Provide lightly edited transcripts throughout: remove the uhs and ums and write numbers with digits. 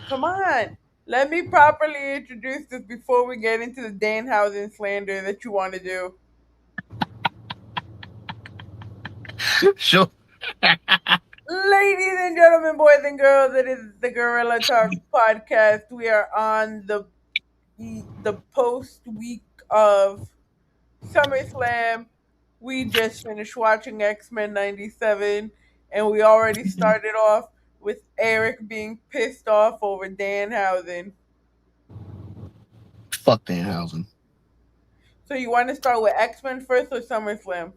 Come on. Let me properly introduce this before we get into the Danhausen slander that you want to do. Sure. Ladies and gentlemen, boys and girls, it is the Gorilla Talk podcast. We are on the post week of Summerslam. We just finished watching XMen 97, and we already started off with Eric being pissed off over Danhausen. Fuck Danhausen. So you want to start with X-Men first or SummerSlam?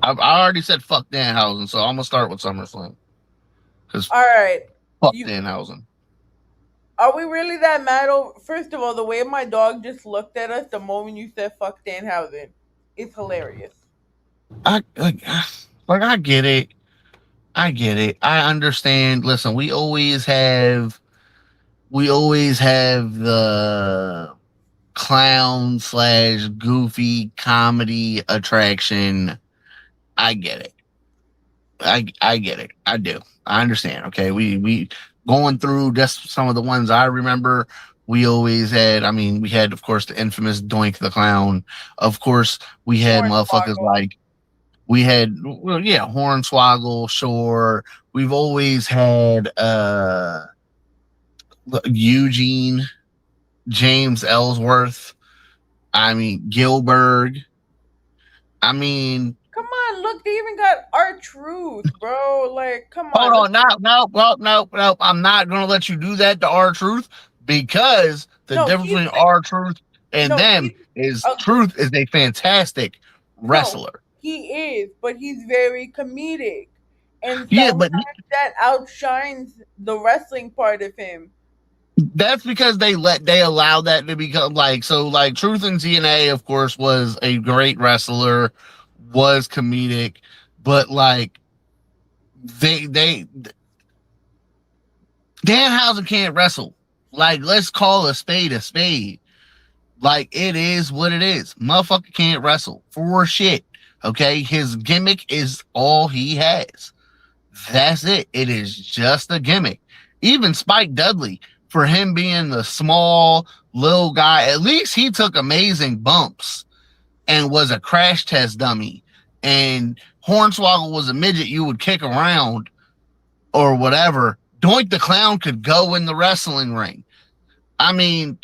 I already said fuck Danhausen, so I'm gonna start with SummerSlam because All right. fuck You Danhausen. are we really that mad over? First of all, the way my dog just looked at us the moment you said "fuck Danhausen" is hilarious. I like I get it. I get it. I understand. Listen, we always have the clown slash goofy comedy attraction. I get it. I get it. I do. I understand. Okay. We going through just some of the ones I remember. We always had. I mean, we had, of course, the infamous Doink the Clown. Of course, we had motherfuckers Hornswoggle. like we had. Well, yeah, Hornswoggle. Sure. We've always had Eugene, James Ellsworth. I mean, Gilbert. I mean, Come on, look, they even got our truth, bro. Like, come hold on, let's on, no. I'm not gonna let you do that to our truth because the no, difference he's between our truth and no, them he's is a truth is a fantastic no, wrestler. he is, but he's very comedic, and Yeah, but sometimes that outshines the wrestling part of him. that's because they allow that to become like so like Truth and TNA, of course, was a great wrestler, was comedic, but like they Danhausen can't wrestle. Like, let's call a spade a spade. Like, it is what it is. Motherfucker can't wrestle for shit. Okay, his gimmick is all he has. That's it. It is just a gimmick. Even Spike Dudley, for him being the small little guy, at least he took amazing bumps and was a crash test dummy. And Hornswoggle was a midget you would kick around or whatever. Doink the Clown could go in the wrestling ring. I mean,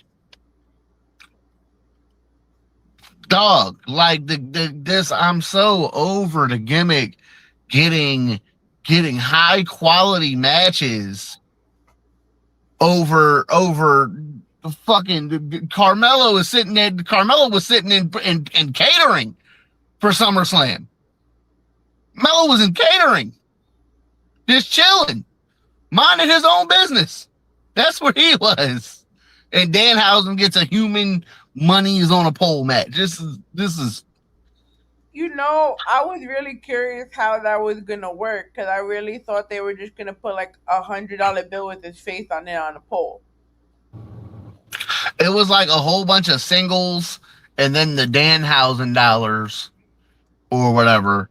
dog, like the this I'm so over the gimmick getting high quality matches over fucking Carmelo was sitting in catering for SummerSlam. Mello was in catering, just chilling, minding his own business. That's where he was. And Danhausen gets a human money is on a pole match. This is I was really curious how that was gonna work because I really thought they were just gonna put like $100 bill with his face on it on a pole. it was like a whole bunch of singles and then the Danhausen dollars or whatever.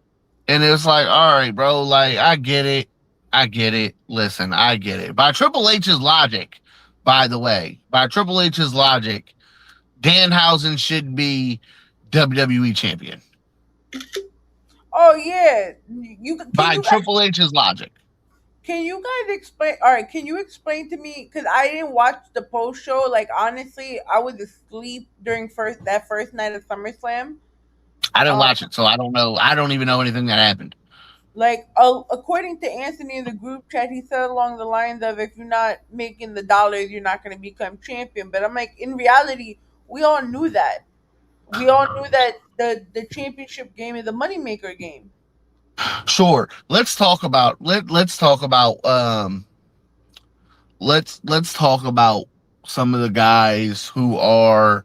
And it was like, all right, bro, like I get it. I get it. Listen, I get it. By Triple H's logic, by the way, by Triple H's logic, Danhausen should be WWE champion. Oh yeah, can By you guys Triple H's logic. explain? All right, can you explain to me? Because I didn't watch the post show. Like honestly, I was asleep during first night of SummerSlam. I didn't Um, watch it, so I don't know. I don't even know anything that happened. like according to Anthony in the group chat, he said along the lines of, "If you're not making the dollars, you're not going to become champion." But I'm like, in reality, we all knew that. We all knew that the championship game is a moneymaker game. Sure. Let's talk about some of the guys who are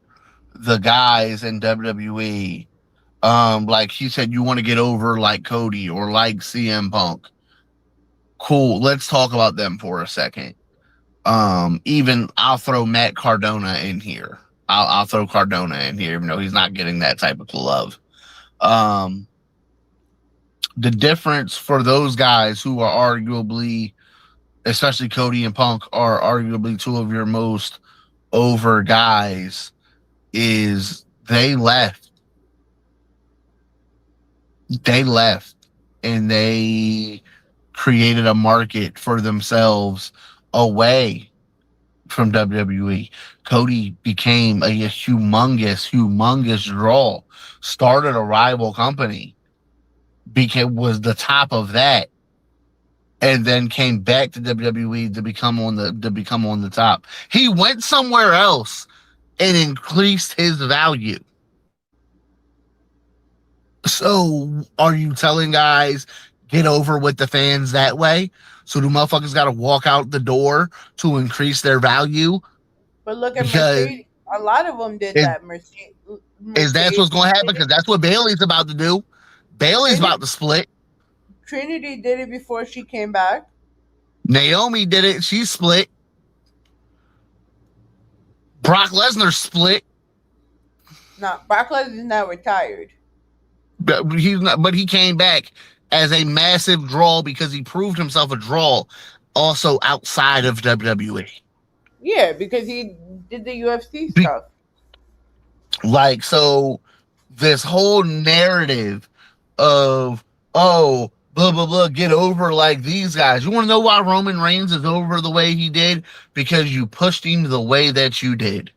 the guys in WWE. Like he said, you want to get over like Cody or like CM Punk. Cool. Let's talk about them for a second. Even I'll throw Matt Cardona in here. I'll throw Cardona in here, even though he's not getting that type of love. Um, the difference for those guys who are arguably especially Cody and Punk, are arguably two of your most over guys, is they left and they created a market for themselves away from WWE. Cody became a humongous draw, started a rival company, was the top of that, and then came back to WWE to become on the top. He went somewhere else and increased his value. So are you telling guys get over with the fans that way? So do motherfuckers got to walk out the door to increase their value? But look at Because Mercedes. A lot of them did is, that. is that's Mercedes what's going to happen? did Because it. that's what Bailey's about to do. Bailey's Trinity, about to split. Trinity did it before she came back. Naomi did it. She split. Brock Lesnar split. Now, Brock Lesnar is now retired. But he's not. But he came back as a massive draw because he proved himself a draw. Also outside of WWE. Yeah, because he did the UFC stuff. Like, so this whole narrative of, oh, blah blah blah, get over like these guys. You want to know why Roman Reigns is over the way he did? Because you pushed him the way that you did.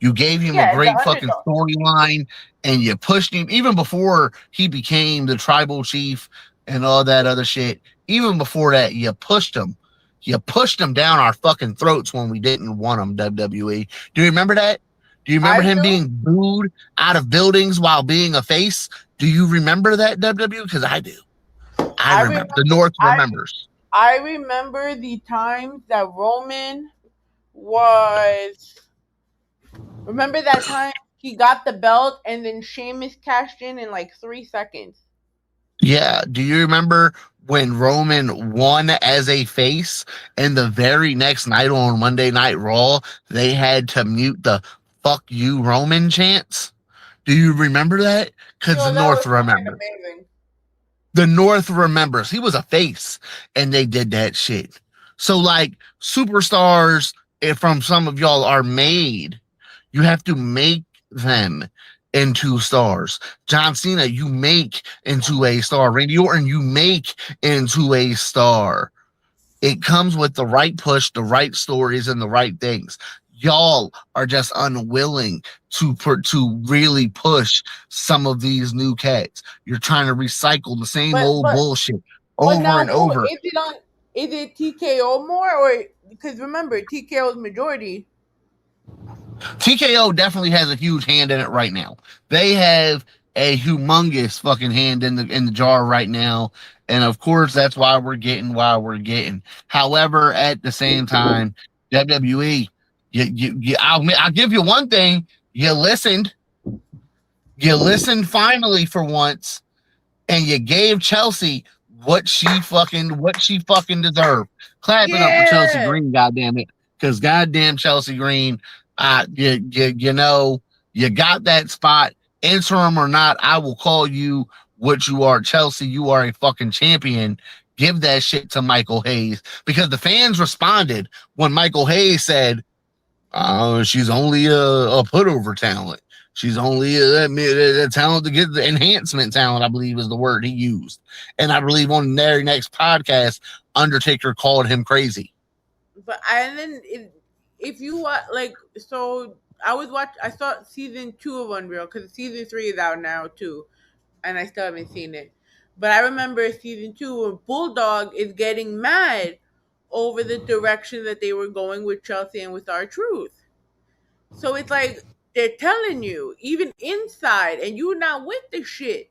You gave him a Yeah, the great fucking underdog. storyline, and you pushed him even before he became the tribal chief and all that other shit. Even before that, you pushed him. You pushed him down our fucking throats when we didn't want him, WWE. Do you remember that? Do you remember I him do. being booed out of buildings while being a face? Do you remember that, WWE? Because I do. I I remember. The remember. North I remembers. I remember the times that Roman was. Remember that time he got the belt and then Sheamus cashed in like 3 seconds. Yeah. Do you remember when Roman won as a face and the very next night on Monday Night Raw, they had to mute the fuck you Roman chants? Do you remember that? Because the So that was North fucking remembers. amazing. The North remembers. He was a face and they did that shit. So, like, superstars, if from some of y'all are made, you have to make them into stars. John Cena, you make into a star. Randy Orton, you make into a star. It comes with the right push, the right stories, and the right things. Y'all are just unwilling to really push some of these new cats. You're trying to recycle the same But old but bullshit but over now and who over. is it on? Is it TKO more or because remember TKO's majority? TKO definitely has a huge hand in it right now. They have a humongous fucking hand in the jar right now, and of course that's why we're getting. However, at the same time, WWE, I'll give you one thing: you listened, you listened finally for once, and you gave Chelsea what she fucking deserved. Clap it up for Chelsea Yeah. Green, goddamn it, because goddamn Chelsea Green, you got that spot, interim or not. I will call you what you are, Chelsea. You are a fucking champion. Give that shit to Michael Hayes because the fans responded when Michael Hayes said, she's only a putover talent. She's only a talent to get the enhancement talent, I believe is the word he used. And I believe on their next podcast, Undertaker called him crazy. But and then if you like so I saw season 2 of Unreal because season 3 is out now too, and I still haven't seen it. But I remember season 2 where Bulldog is getting mad over the direction that they were going with Chelsea and with our truth. So it's like they're telling you even inside, and you're not with the shit.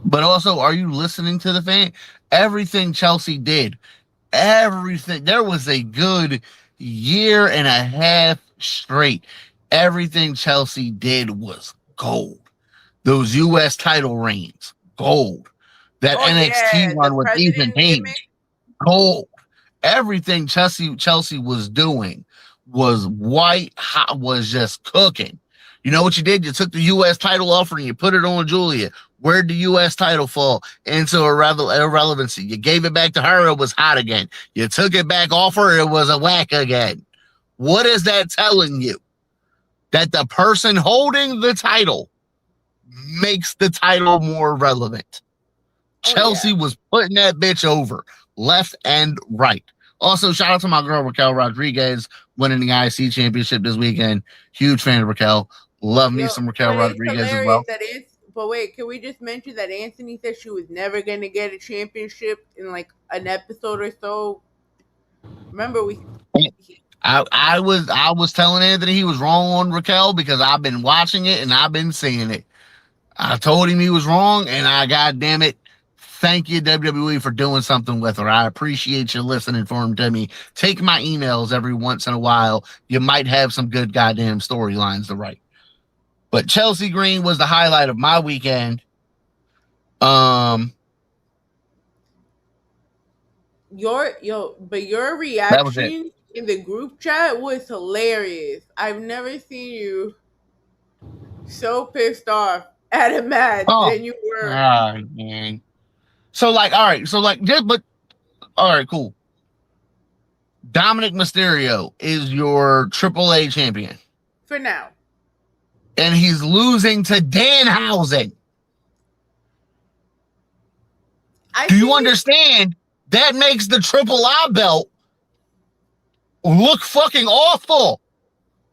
But also, are you listening to the fan? Everything Chelsea did, everything, there was a good year and a half straight. Everything Chelsea did was gold. Those US title reigns, gold. That Oh NXT yeah, the run with Ethan president Page, gimmick. gold. Everything Chelsea was doing was white hot, was just cooking. You know what you did? You took the U.S. title offer and you put it on Julia. Where'd the U.S. title fall? Into irrelevancy. You gave it back to her, it was hot again. You took it back off her, it was a whack again. What is that telling you? That the person holding the title makes the title more relevant. Oh Chelsea yeah. was putting that bitch over left and right. Also, shout out to my girl Raquel Rodriguez winning the IC championship this weekend. Huge fan of Raquel. Love me Yo, some Raquel but it's Rodriguez as hilarious well. that it's. But wait, can we just mention that Anthony said she was never gonna get a championship in like an episode or so? Remember we. He, I was telling Anthony he was wrong on Raquel because I've been watching it and I've been seeing it. I told him he was wrong, and I goddamn it, thank you WWE for doing something with her. I appreciate you listening for him to me. Take my emails every once in a while. You might have some good goddamn storylines to write. But Chelsea Green was the highlight of my weekend. your That was it. reaction in the group chat was hilarious. I've never seen you so pissed off at a match Oh, than you were. man. So like, all right, so like, just but all right, cool. Dominic Mysterio is your AAA champion, For now. and he's losing to Danhausen. I Do you think understand? That makes the Triple I belt look fucking awful.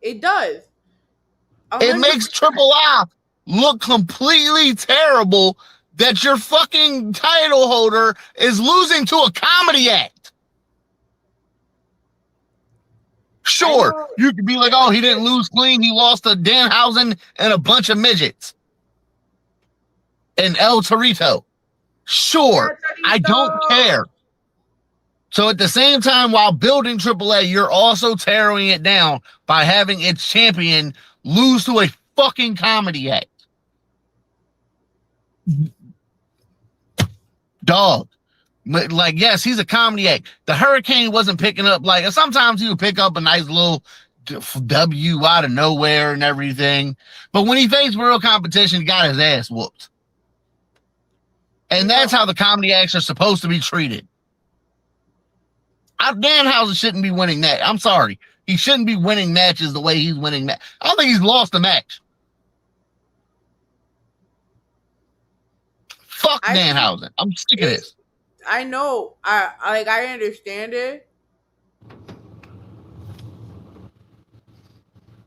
it does. It makes 100%. Triple I look completely terrible that your fucking title holder is losing to a comedy act. I Sure, know. you could be like, oh, he didn't lose clean. He lost to Danhausen and a bunch of midgets. And El Torito. Sure, I don't care. So at the same time, while building AAA, you're also tearing it down by having its champion lose to a fucking comedy act. Dog. Like, yes, he's a comedy act. The Hurricane wasn't picking up, like, sometimes he would pick up a nice little W out of nowhere and everything. But when he faced real competition, he got his ass whooped. And that's how the comedy acts are supposed to be treated. Danhausen shouldn't be winning that. I'm sorry. He shouldn't be winning matches the way he's winning matches. I don't think he's lost a match. Fuck Danhausen. I'm sick of this. I know. I understand it.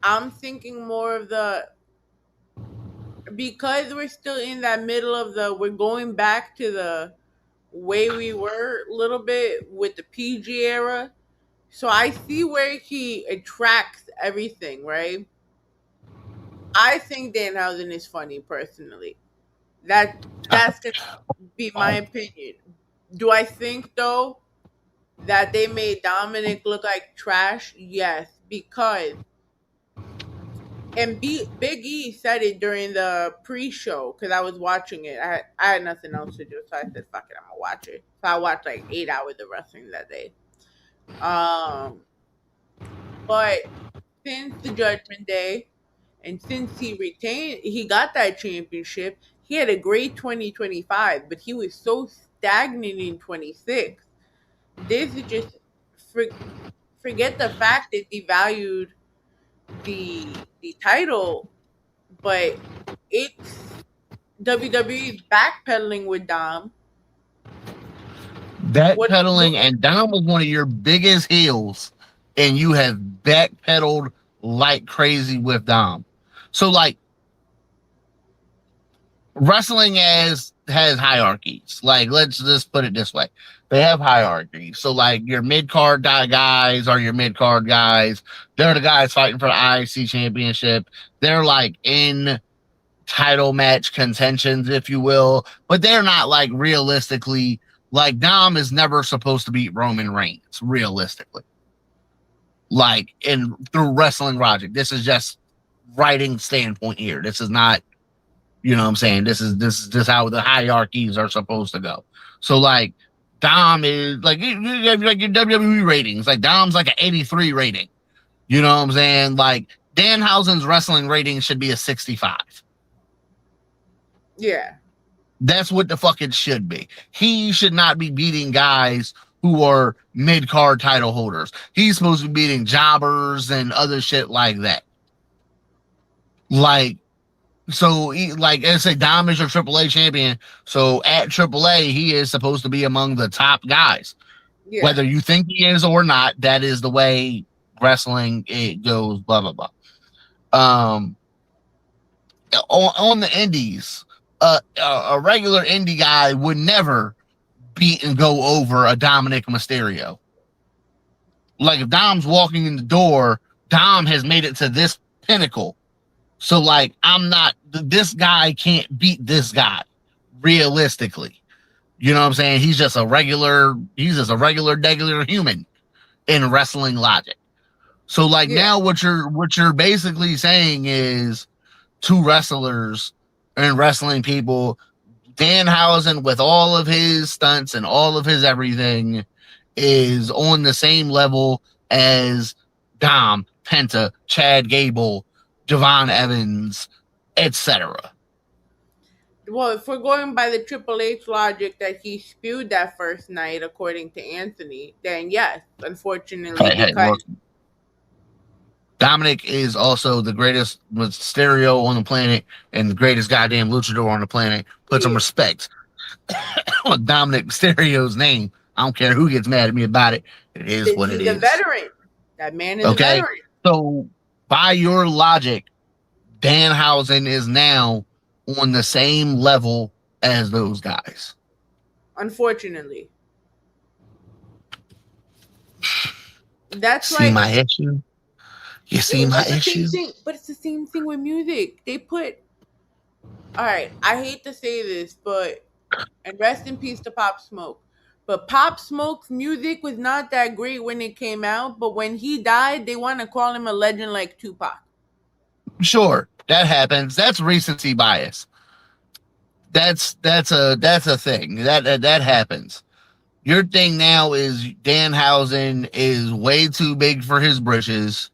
I'm thinking more of the because we're still in that middle of we're going back to the way we were a little bit with the PG era. So I see where he attracts everything, right? I think Danhausen is funny personally. That's gonna be my opinion. Do I think though that they made Dominic look like trash? Yes, because Big E said it during the pre-show because I was watching it. I had nothing else to do, so I said, "Fuck it, I'm gonna watch it." So I watched like 8 hours of wrestling that day. But since the Judgment Day, and since he got that championship. He had a great 2025, but he was so stagnant in 26. This is just forget the fact that he valued the title, but it's WWE's backpedaling with Dom. Backpedaling, and Dom was one of your biggest heels, and you have backpedaled like crazy with Dom. So, like, wrestling has hierarchies. Like, let's just put it this way: they have hierarchies. So, like, your mid card guys are your mid card guys. They're the guys fighting for the IC championship. They're like in title match contentions, if you will, but they're not like realistically. Like, Dom is never supposed to beat Roman Reigns, realistically. Like, in through wrestling logic, this is just writing standpoint here. This is not, you know what I'm saying? This is just how the hierarchies are supposed to go. So, like, Dom is like your WWE ratings. Like, Dom's like an 83 rating. You know what I'm saying? Like, Danhausen's wrestling rating should be a 65. Yeah. That's what the fuck it should be. He should not be beating guys who are mid-card title holders. He's supposed to be beating jobbers and other shit like that. Like, so, like I say, Dom is your AAA champion. So at AAA, he is supposed to be among the top guys. Yeah. Whether you think he is or not, that is the way wrestling it goes. Blah blah blah. On the indies, a regular indie guy would never beat and go over a Dominic Mysterio. Like if Dom's walking in the door, Dom has made it to this pinnacle. So like this guy can't beat this guy realistically. You know what I'm saying? He's just a regular human in wrestling logic. So like now what you're basically saying is two wrestlers and wrestling people, Danhausen with all of his stunts and all of his everything is on the same level as Dom, Penta, Chad Gable, Javon Evans, etc. Well, if we're going by the Triple H logic that he spewed that first night, according to Anthony, then yes, unfortunately, Look, Dominic is also the greatest stereo on the planet and the greatest goddamn luchador on the planet. Put some respect on Dominic Mysterio's name. I don't care who gets mad at me about it. It is what it is. He's a veteran. That man is a veteran. So by your logic, Danhausen is now on the same level as those guys. Unfortunately. That's see my issue? You see my issue? But it's the same thing with music. They put... Alright, I hate to say this, but... And rest in peace to Pop Smoke. But Pop Smoke's music was not that great when it came out, but when he died, they want to call him a legend like Tupac. Sure, that happens. That's recency bias. That's a thing. That happens. Your thing now is Danhausen is way too big for his britches,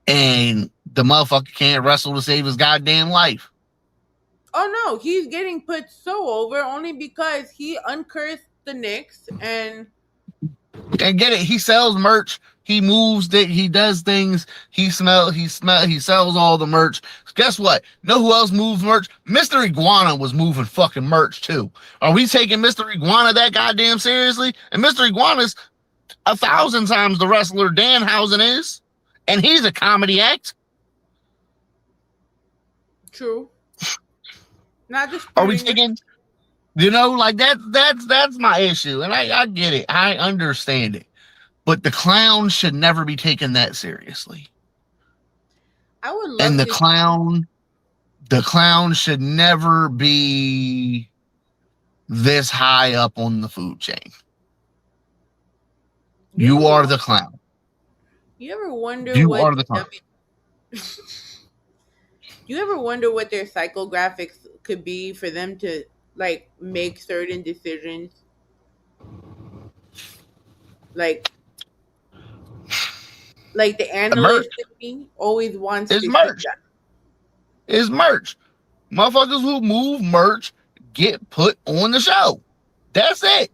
and the motherfucker can't wrestle to save his goddamn life. Oh no, he's getting put so over only because he uncursed the Knicks and get it. He sells merch. He moves. He does things. He sells all the merch. Guess what? Know who else moves merch? Mr. Iguana was moving fucking merch too. Are we taking Mr. Iguana that goddamn seriously? And Mr. Iguana's 1,000 times the wrestler Danhausen is, and he's a comedy act. True. Not just. Are we taking? You know, like that's my issue, and I get it. I understand it. But the clown should never be taken that seriously. I would love and the clown should never be this high up on the food chain. You are the clown. You ever wonder you are the clown. You ever wonder what their psychographics could be for them to like make certain decisions? Like the analyst in me always wants to merch. It's merch. Motherfuckers who move merch get put on the show. That's it.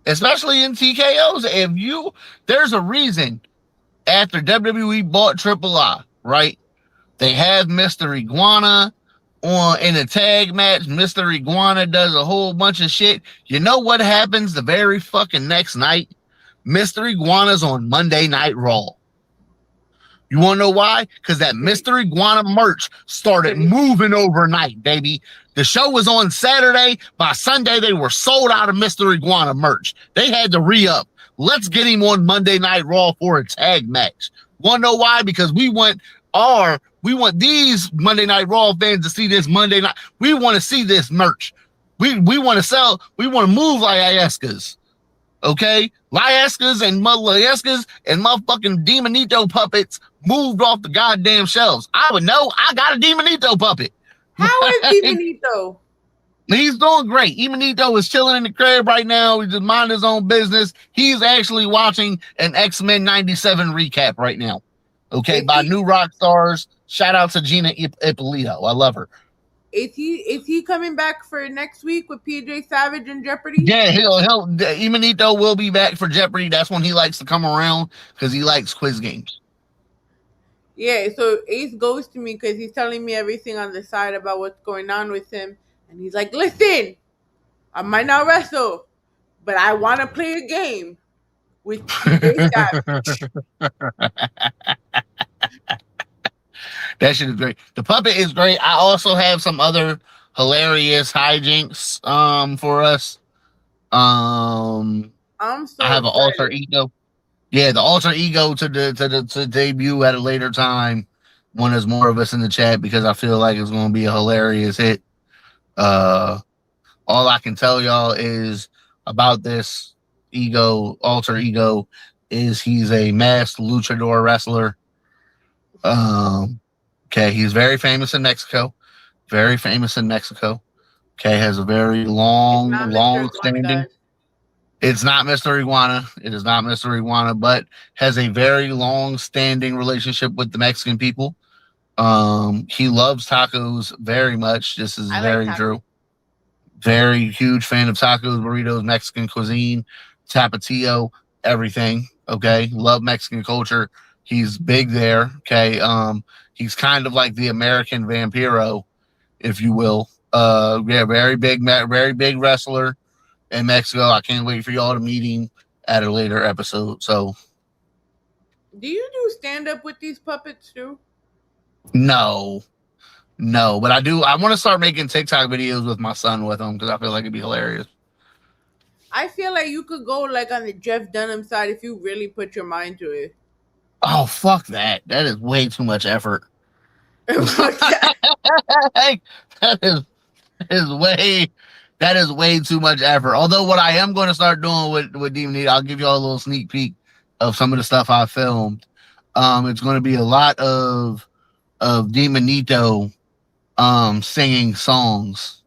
Especially in TKOs. There's a reason after WWE bought Triple I, right? They have Mr. Iguana in a tag match. Mr. Iguana does a whole bunch of shit. You know what happens the very fucking next night? Mr. Iguana's on Monday Night Raw. You want to know why? Because that Mr. Iguana merch started moving overnight, baby. The show was on Saturday. By Sunday, they were sold out of Mr. Iguana merch. They had to re-up. Let's get him on Monday Night Raw for a tag match. Want to know why? Because we want these Monday Night Raw fans to see this Monday night. We want to see this merch. We want to sell. We want to move like Iescas. Okay? Liescas and motherfucking Demonito puppets moved off the goddamn shelves. I would know. I got a Demonito puppet. How is Demonito? He's doing great. Demonito is chilling in the crib right now. He's just minding his own business. He's actually watching an XMen 97 recap right now. Okay, Is by he new rock stars. Shout out to Gina Ippolito. I love her. is he coming back for next week with PJ Savage and Jeopardy? Yeah, he'll Imanito will be back for Jeopardy. That's when he likes to come around because he likes quiz games. Yeah, so Ace goes to me because he's telling me everything on the side about what's going on with him, and he's like, "Listen, I might not wrestle, but I want to play a game with PJ Savage." That shit is great. The puppet is great. I also have some other hilarious hijinks for us. Um I'm I so have an alter excited. ego. Yeah, the alter ego to debut at a later time when there's more of us in the chat because I feel like it's gonna be a hilarious hit. Uh all I can tell y'all is about this alter ego, is he's a masked luchador wrestler. Um okay, he's very famous in Mexico. Very famous in Mexico. Okay, has a very It's long, not Mr. long Iguana, standing. guys. It's not Mr. Iguana. It is not Mr. Iguana, but has a very long standing relationship with the Mexican people. He loves tacos very much. This is I like very tacos. true. Very huge fan of tacos, burritos, Mexican cuisine, tapatio, everything. Okay, love Mexican culture. He's big there. Okay, he's kind of like the American Vampiro, if you will. Yeah, very big wrestler in Mexico. I can't wait for y'all to meet him at a later episode. So Do you do stand up with these puppets too? no, no, but I do. I want to start making TikTok videos with my son with him because I feel like it'd be hilarious. I feel like you could go like on the Jeff Dunham side if you really put your mind to it. Oh fuck that! That is way too much effort. Like, that is way that is way too much effort. Although what I am going to start doing with Demon Eater, I'll give y'all a little sneak peek of some of the stuff I filmed. It's going to be a lot of Demonito singing songs.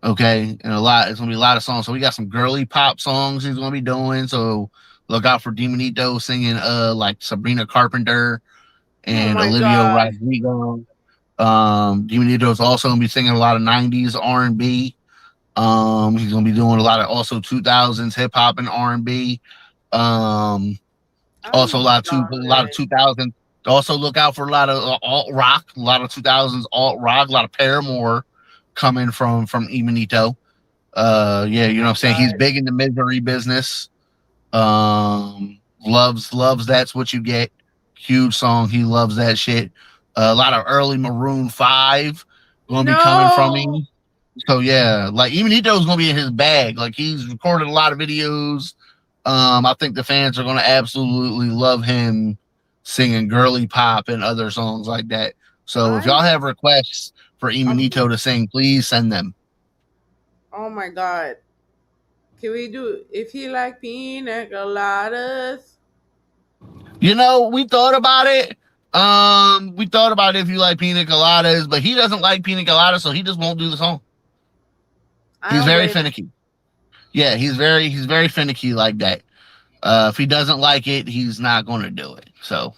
Okay, and it's gonna be a lot of songs. So we got some girly pop songs he's gonna be doing. So look out for Demonito singing like Sabrina Carpenter Oh and my Olivia god. Rodrigo. Demonito is also gonna be singing a lot of '90s R&B. He's gonna be doing a lot of also 2000s hip hop and R&B. Um, I'm Also a lot of starving. 2000s. Also look out for a lot of alt rock, a lot of 2000s alt rock, a lot of Paramore coming from Emanito. Yeah, you know what I'm saying? He's God. big in the misery business. Loves That's What You Get. Huge song. He loves that shit. A lot of early Maroon 5 gonna be coming from No. him. So yeah, like Emanito's gonna be in his bag. Like he's recorded a lot of videos. I think the fans are gonna absolutely love him singing girly pop and other songs like that. So if I'm y'all have requests for Emanito to sing, please send them. oh my god. Can we do if you like pina coladas? You know, we thought about it. We thought about if you like pina coladas, but he doesn't like pina coladas, so he just won't do the song. I He's don't very blame finicky. Yeah, he's very finicky like that. If he doesn't like it, he's not going to do it. So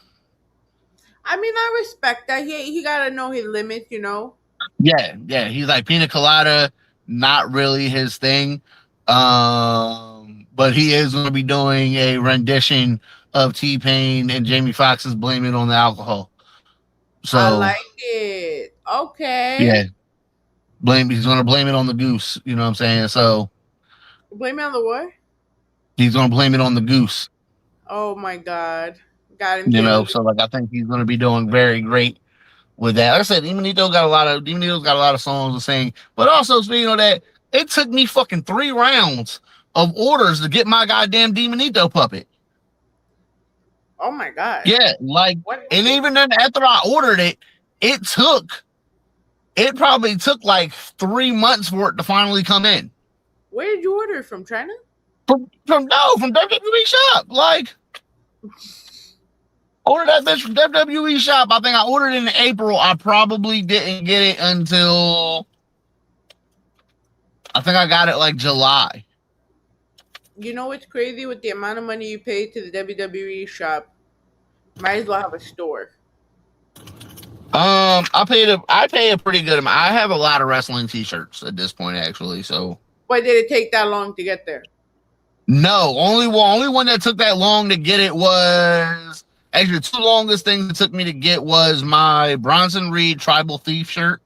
I mean, I respect that. He gotta know his limits, you know. yeah, he's like pina colada, not really his thing. But he is going to be doing a rendition of T Pain and Jamie Foxx's "Blame It on the Alcohol." I So like it. yeah, Okay. he's going to blame it on the goose. You know what I'm saying? So Blame me on the what? he's going to blame it on the goose. Oh my god. Got him You know, killed. so like I think he's going to be doing very great with that. Like I said, Emanito's got a lot of songs to sing. But also speaking of that, it took me fucking 3 rounds of orders to get my goddamn Demonito puppet. Oh my god. Yeah, like, What is and it? even then after I ordered it, it took it probably took like 3 months for it to finally come in. Where did you order it from? China? From WWE shop. Like ordered that bitch from WWE shop. I think I ordered it in April. I probably didn't get it until I think I got it like July. You know what's crazy with the amount of money you pay to the WWE shop Might as well have a store. I pay a pretty good amount. I have a lot of wrestling T-shirts at this point, actually. So Why did it take that long to get there? no, only one that took that long to get it was actually the two longest things it took me to get was my Bronson Reed Tribal Thief shirt.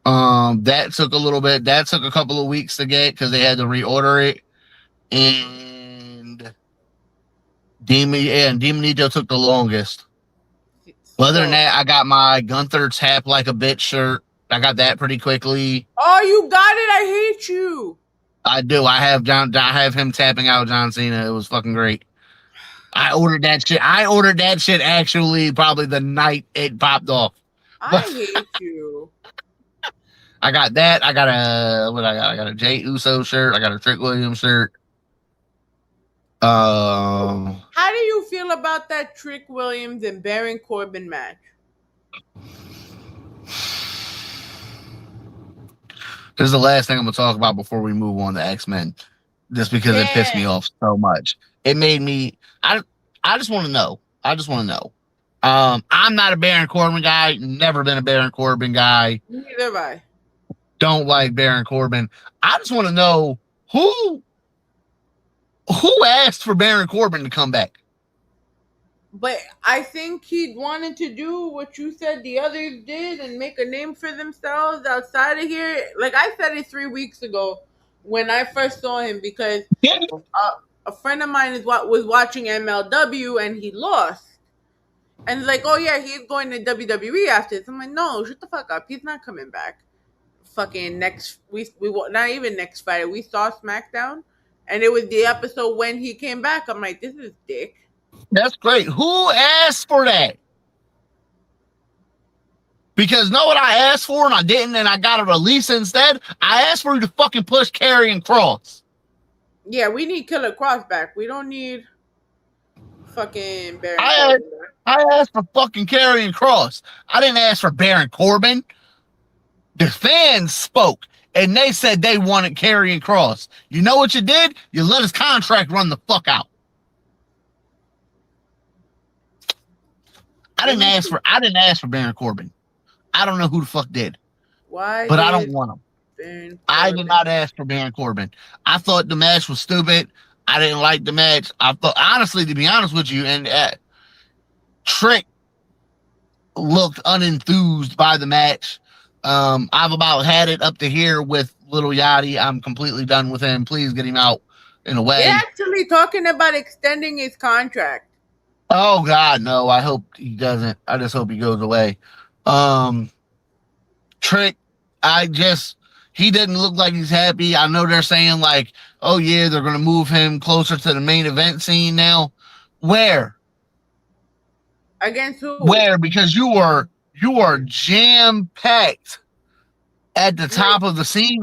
That took a little bit. That took a couple of weeks to get because they had to reorder it. And Demonito took the longest. Other than that, I got my Gunther Tap Like a Bitch shirt. I got that pretty quickly. Oh, you got it! I hate you. I do. I have him tapping out John Cena. It was fucking great. I ordered that shit. I ordered that shit actually probably the night it popped off. I hate you. I got that. I got a Jay Uso shirt. I got a Trick Williams shirt. How do you feel about that Trick Williams and Baron Corbin match? This is the last thing I'm gonna talk about before we move on to XMen, just because it pissed me off so much. It made me. I just want to know. I just want to know. I'm not a Baron Corbin guy. Never been a Baron Corbin guy. Neither have I. Don't like Baron Corbin. I just want to know who asked for Baron Corbin to come back. But I think he wanted to do what you said the others did and make a name for themselves outside of here. Like I said it 3 weeks ago when I first saw him because a friend of mine was watching MLW and he lost. And like, oh yeah, he's going to WWE after this. I'm like, no, shut the fuck up. He's not coming back. Fucking we not even next Friday. We saw SmackDown, and it was the episode when he came back. I'm like, this is dick. That's great. Who asked for that? Because know what I asked for and I didn't, and I got a release instead? I asked for you to fucking push Karrion Kross. Yeah, we need Killer Kross back. We don't need fucking Baron Corbin. I asked for fucking Karrion Kross. I didn't ask for Baron Corbin. The fans spoke, and they said they wanted Karrion Kross. You know what you did? You let his contract run the fuck out. I didn't ask for Baron Corbin. I don't know who the fuck did. Why? But I don't want him. I did not ask for Baron Corbin. I thought the match was stupid. I didn't like the match. I thought, honestly, to be honest with you, and Trick looked unenthused by the match. I've about had it up to here with Little Yachty. I'm completely done with him. Please get him out in a way. They're actually talking about extending his contract. Oh God, no! I hope he doesn't. I just hope he goes away. Trick, he didn't look like he's happy. I know they're saying like, oh yeah, they're gonna move him closer to the main event scene now. Where? Against who? Where? Because you are jam packed at the top of the scene.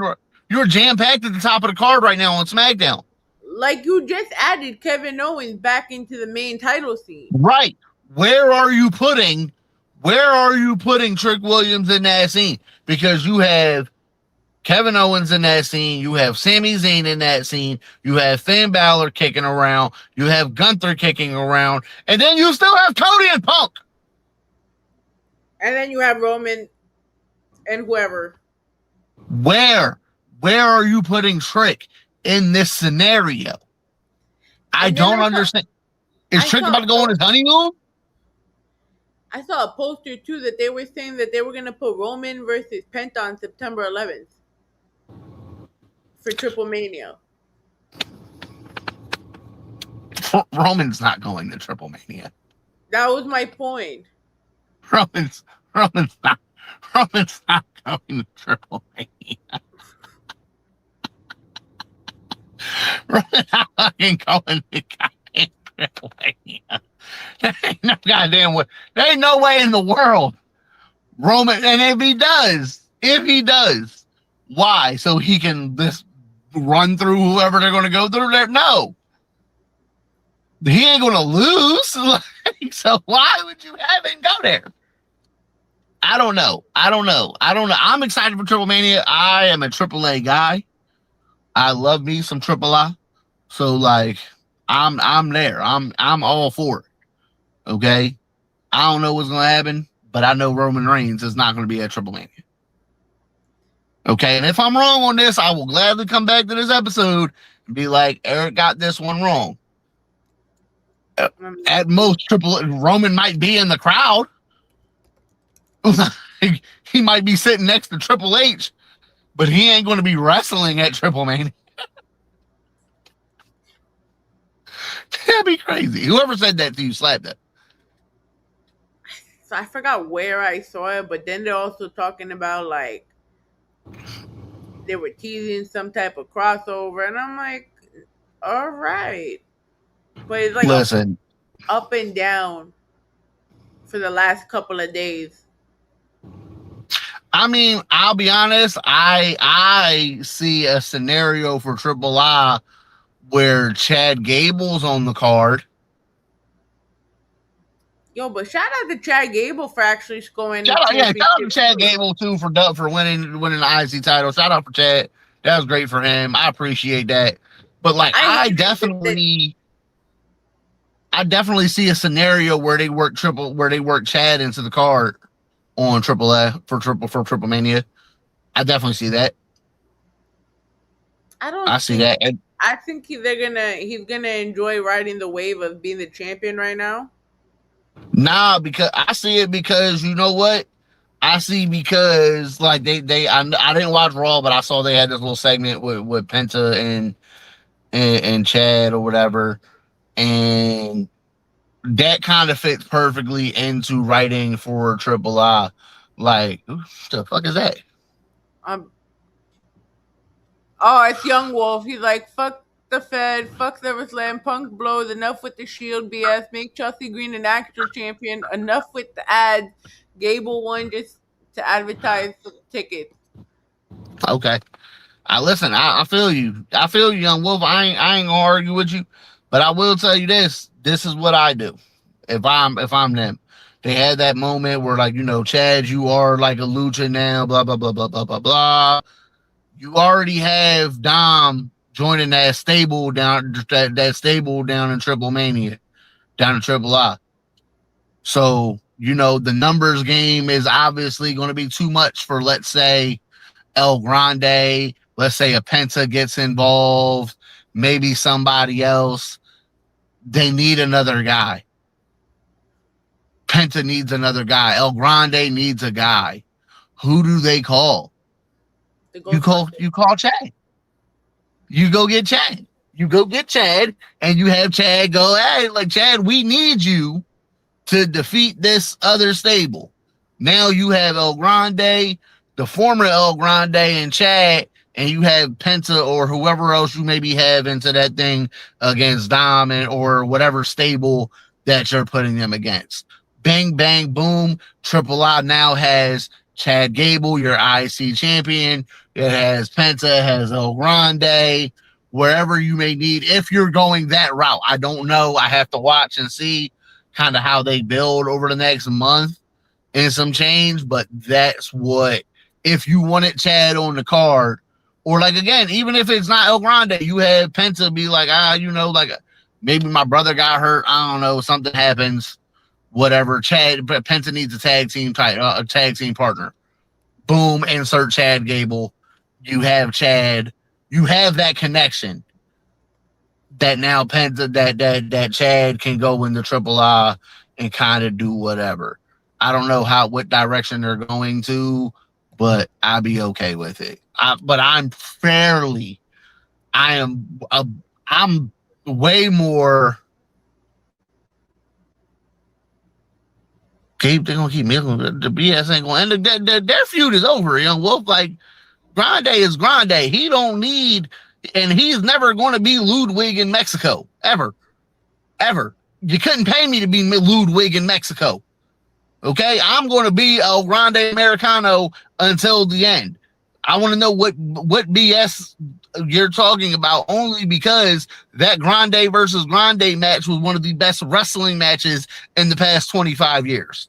You're jam packed at the top of the card right now on SmackDown. Like you just added Kevin Owens back into the main title scene. Right. Where are you putting Trick Williams in that scene? Because you have Kevin Owens in that scene, you have Sami Zayn in that scene, you have Finn Balor kicking around, you have Gunther kicking around, and then you still have Cody and Punk. And then you have Roman and whoever. Where are you putting Trick in this scenario? I don't understand. Is Trick about to go on his honeymoon? I saw a poster too that they were saying that they were going to put Roman versus Penta on September 11th for Triple Mania. Roman's not going to Triple Mania. That was my point. Roman's not going to Triple Mania. Roman's not fucking going to goddamn Triple Mania. There ain't no goddamn way. There ain't no way in the world. Roman, and if he does, why? So he can just run through whoever they're going to go through there? No. He ain't going to lose. So why would you have him go there? I don't know. I'm excited for Triple Mania. I am a AAA guy. I love me some AAA. So like, I'm there. I'm all for it. Okay, I don't know what's gonna happen, but I know Roman Reigns is not gonna be at Triple Mania. Okay, and if I'm wrong on this, I will gladly come back to this episode and be like, Eric got this one wrong. At most, Triple Roman might be in the crowd. He might be sitting next to Triple H, but he ain't going to be wrestling at Triple Mania. That'd be crazy. Whoever said that to you, slap that. So I forgot where I saw it, but then they're also talking about like they were teasing some type of crossover, and I'm like, all right, but it's like Listen, up and down for the last couple of days. I mean, I'll be honest. I see a scenario for Triple I where Chad Gable's on the card. Yo, but shout out to Chad Gable for actually scoring the Shout championship. out to Chad Gable too for winning the IC title. Shout out for Chad. That was great for him. I appreciate that. But like, I definitely see a scenario where they work Chad into the card on Triple A for Triple Mania. I definitely see that. I see that. And I think he's gonna enjoy riding the wave of being the champion right now. Nah, because I see it because you know what? I see because like I didn't watch Raw, but I saw they had this little segment with Penta and Chad or whatever, and that kind of fits perfectly into writing for Triple I. Like, what the fuck is that? Oh, it's Young Wolf. He's like, fuck the Fed, fuck Summerslam, Punk blows, enough with the Shield BS, make Chelsea Green an actual champion, enough with the ads. Gable won just to advertise the tickets. Okay. Listen, I feel you. I feel you, Young Wolf. I ain't gonna argue with you, but I will tell you this. This is what I do. If I'm them. They had that moment where, like, you know, Chad, you are like a lucha now, blah, blah, blah, blah, blah, blah, blah. You already have Dom joining that stable down in Triple Mania, down in Triple I. So, you know, the numbers game is obviously going to be too much for, let's say, El Grande. Let's say a Penta gets involved, maybe somebody else. They need another guy. Penta needs another guy. El Grande needs a guy. Who do they call? You call Chad. You go get Chad. You go get Chad, and you have Chad go, hey, like, Chad, we need you to defeat this other stable. Now you have El Grande, the former El Grande, and Chad, and you have Penta or whoever else you maybe have into that thing against Dom or whatever stable that you're putting them against. Bang, bang, boom. Triple I now has Chad Gable, your IC champion. It has Penta, it has El Grande, wherever you may need. If you're going that route, I don't know. I have to watch and see kind of how they build over the next month and some change. But that's what, if you wanted Chad on the card, or like, again, even if it's not El Grande, you have Penta be like, you know, like, maybe my brother got hurt. I don't know. Something happens. Whatever. Penta needs a tag team partner. Boom. Insert Chad Gable. You have Chad. You have that connection that now Penta, that Chad can go into Triple I and kind of do whatever. I don't know what direction they're going to, but I'll be okay with it. I'm way more. They're gonna keep milking. The BS ain't gonna end. Their feud is over, Young Wolf. Like, Grande is Grande. He don't need, and he's never going to be Ludwig in Mexico ever. You couldn't pay me to be Ludwig in Mexico. Okay, I'm going to be El Grande Americano until the end. I want to know what BS you're talking about, only because that Grande versus Grande match was one of the best wrestling matches in the past 25 years.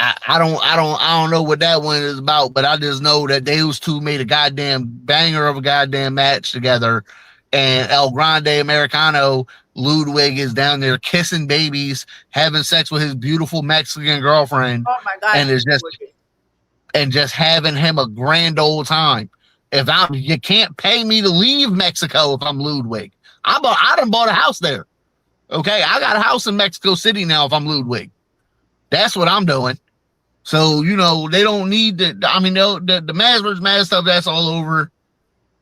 I don't know what that one is about, but I just know that those two made a goddamn banger of a goddamn match together. And El Grande Americano Ludwig is down there kissing babies, having sex with his beautiful Mexican girlfriend, Oh my God, and she's is just gorgeous. and just having him a grand old time. If I'm, you can't pay me to leave Mexico if I'm Ludwig. I done bought a house there. Okay, I got a house in Mexico City now. If I'm Ludwig, that's what I'm doing. So they don't need the. I mean, the Mad versus Mad stuff, that's all over.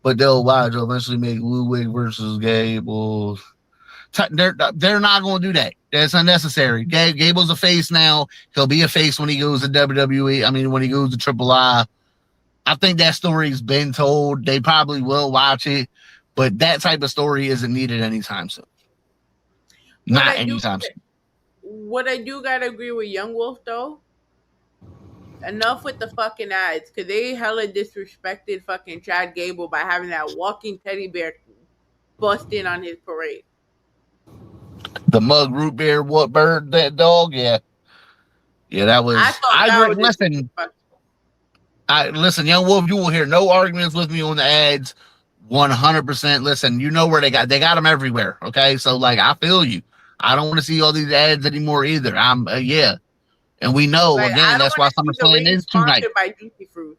But they'll watch. They'll eventually make Ludwig versus Gable. They're not going to do that. That's unnecessary. Gable's a face now. He'll be a face when he goes to WWE. I mean, when he goes to Triple I think that story's been told. They probably will watch it, but that type of story isn't needed anytime soon. What Not I do, anytime soon. what I do gotta agree with Young Wolf though. Enough with the fucking ads, cause they hella disrespected fucking Chad Gable by having that walking teddy bear bust in on his parade. The mug root beer, what bird, that dog? Yeah. Yeah, that I was. thought I that agree. was Listen, disrespectful. Young Wolf, you will hear no arguments with me on the ads. 100%. Listen, you know where they got them everywhere. Okay, so like I feel you. I don't want to see all these ads anymore either. I'm yeah, and we know Like I again don't that's want why to see the SummerSlam ring is 2 nights. sponsored by Juicy Fruit.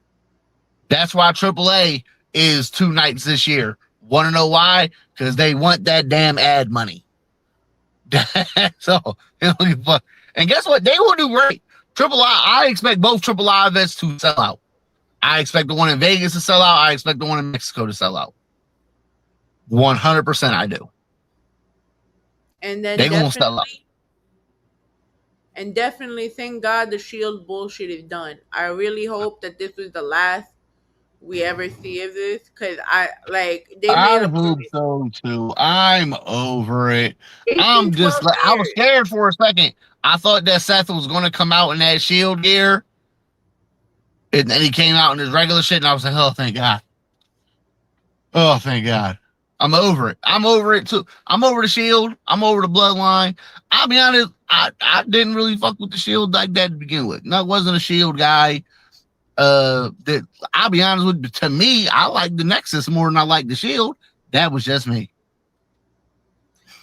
That's why AAA is 2 nights this year. Want to know why? Because they want that damn ad money. So, and guess what? They will do great. Triple I expect both Triple I events to sell out. I expect the one in Vegas to sell out. I expect the one in Mexico to sell out. 100% I do. And then They gonna sell out. definitely thank God the Shield bullshit is done. I really hope that this was the last we ever see of this, because I like they I made a hope promise. so too. I'm over it. It's been I'm just 12 like I was years. scared for a second. I thought that Seth was gonna come out in that Shield gear, and then he came out in his regular shit, and I was like, oh thank God. Oh thank God. I'm over it. I'm over it too. I'm over the Shield. I'm over the Bloodline. I'll be honest. I didn't really fuck with the Shield like that to begin with. No, I wasn't a Shield guy. That I'll be honest with you, to me, I like the Nexus more than I like the Shield. That was just me.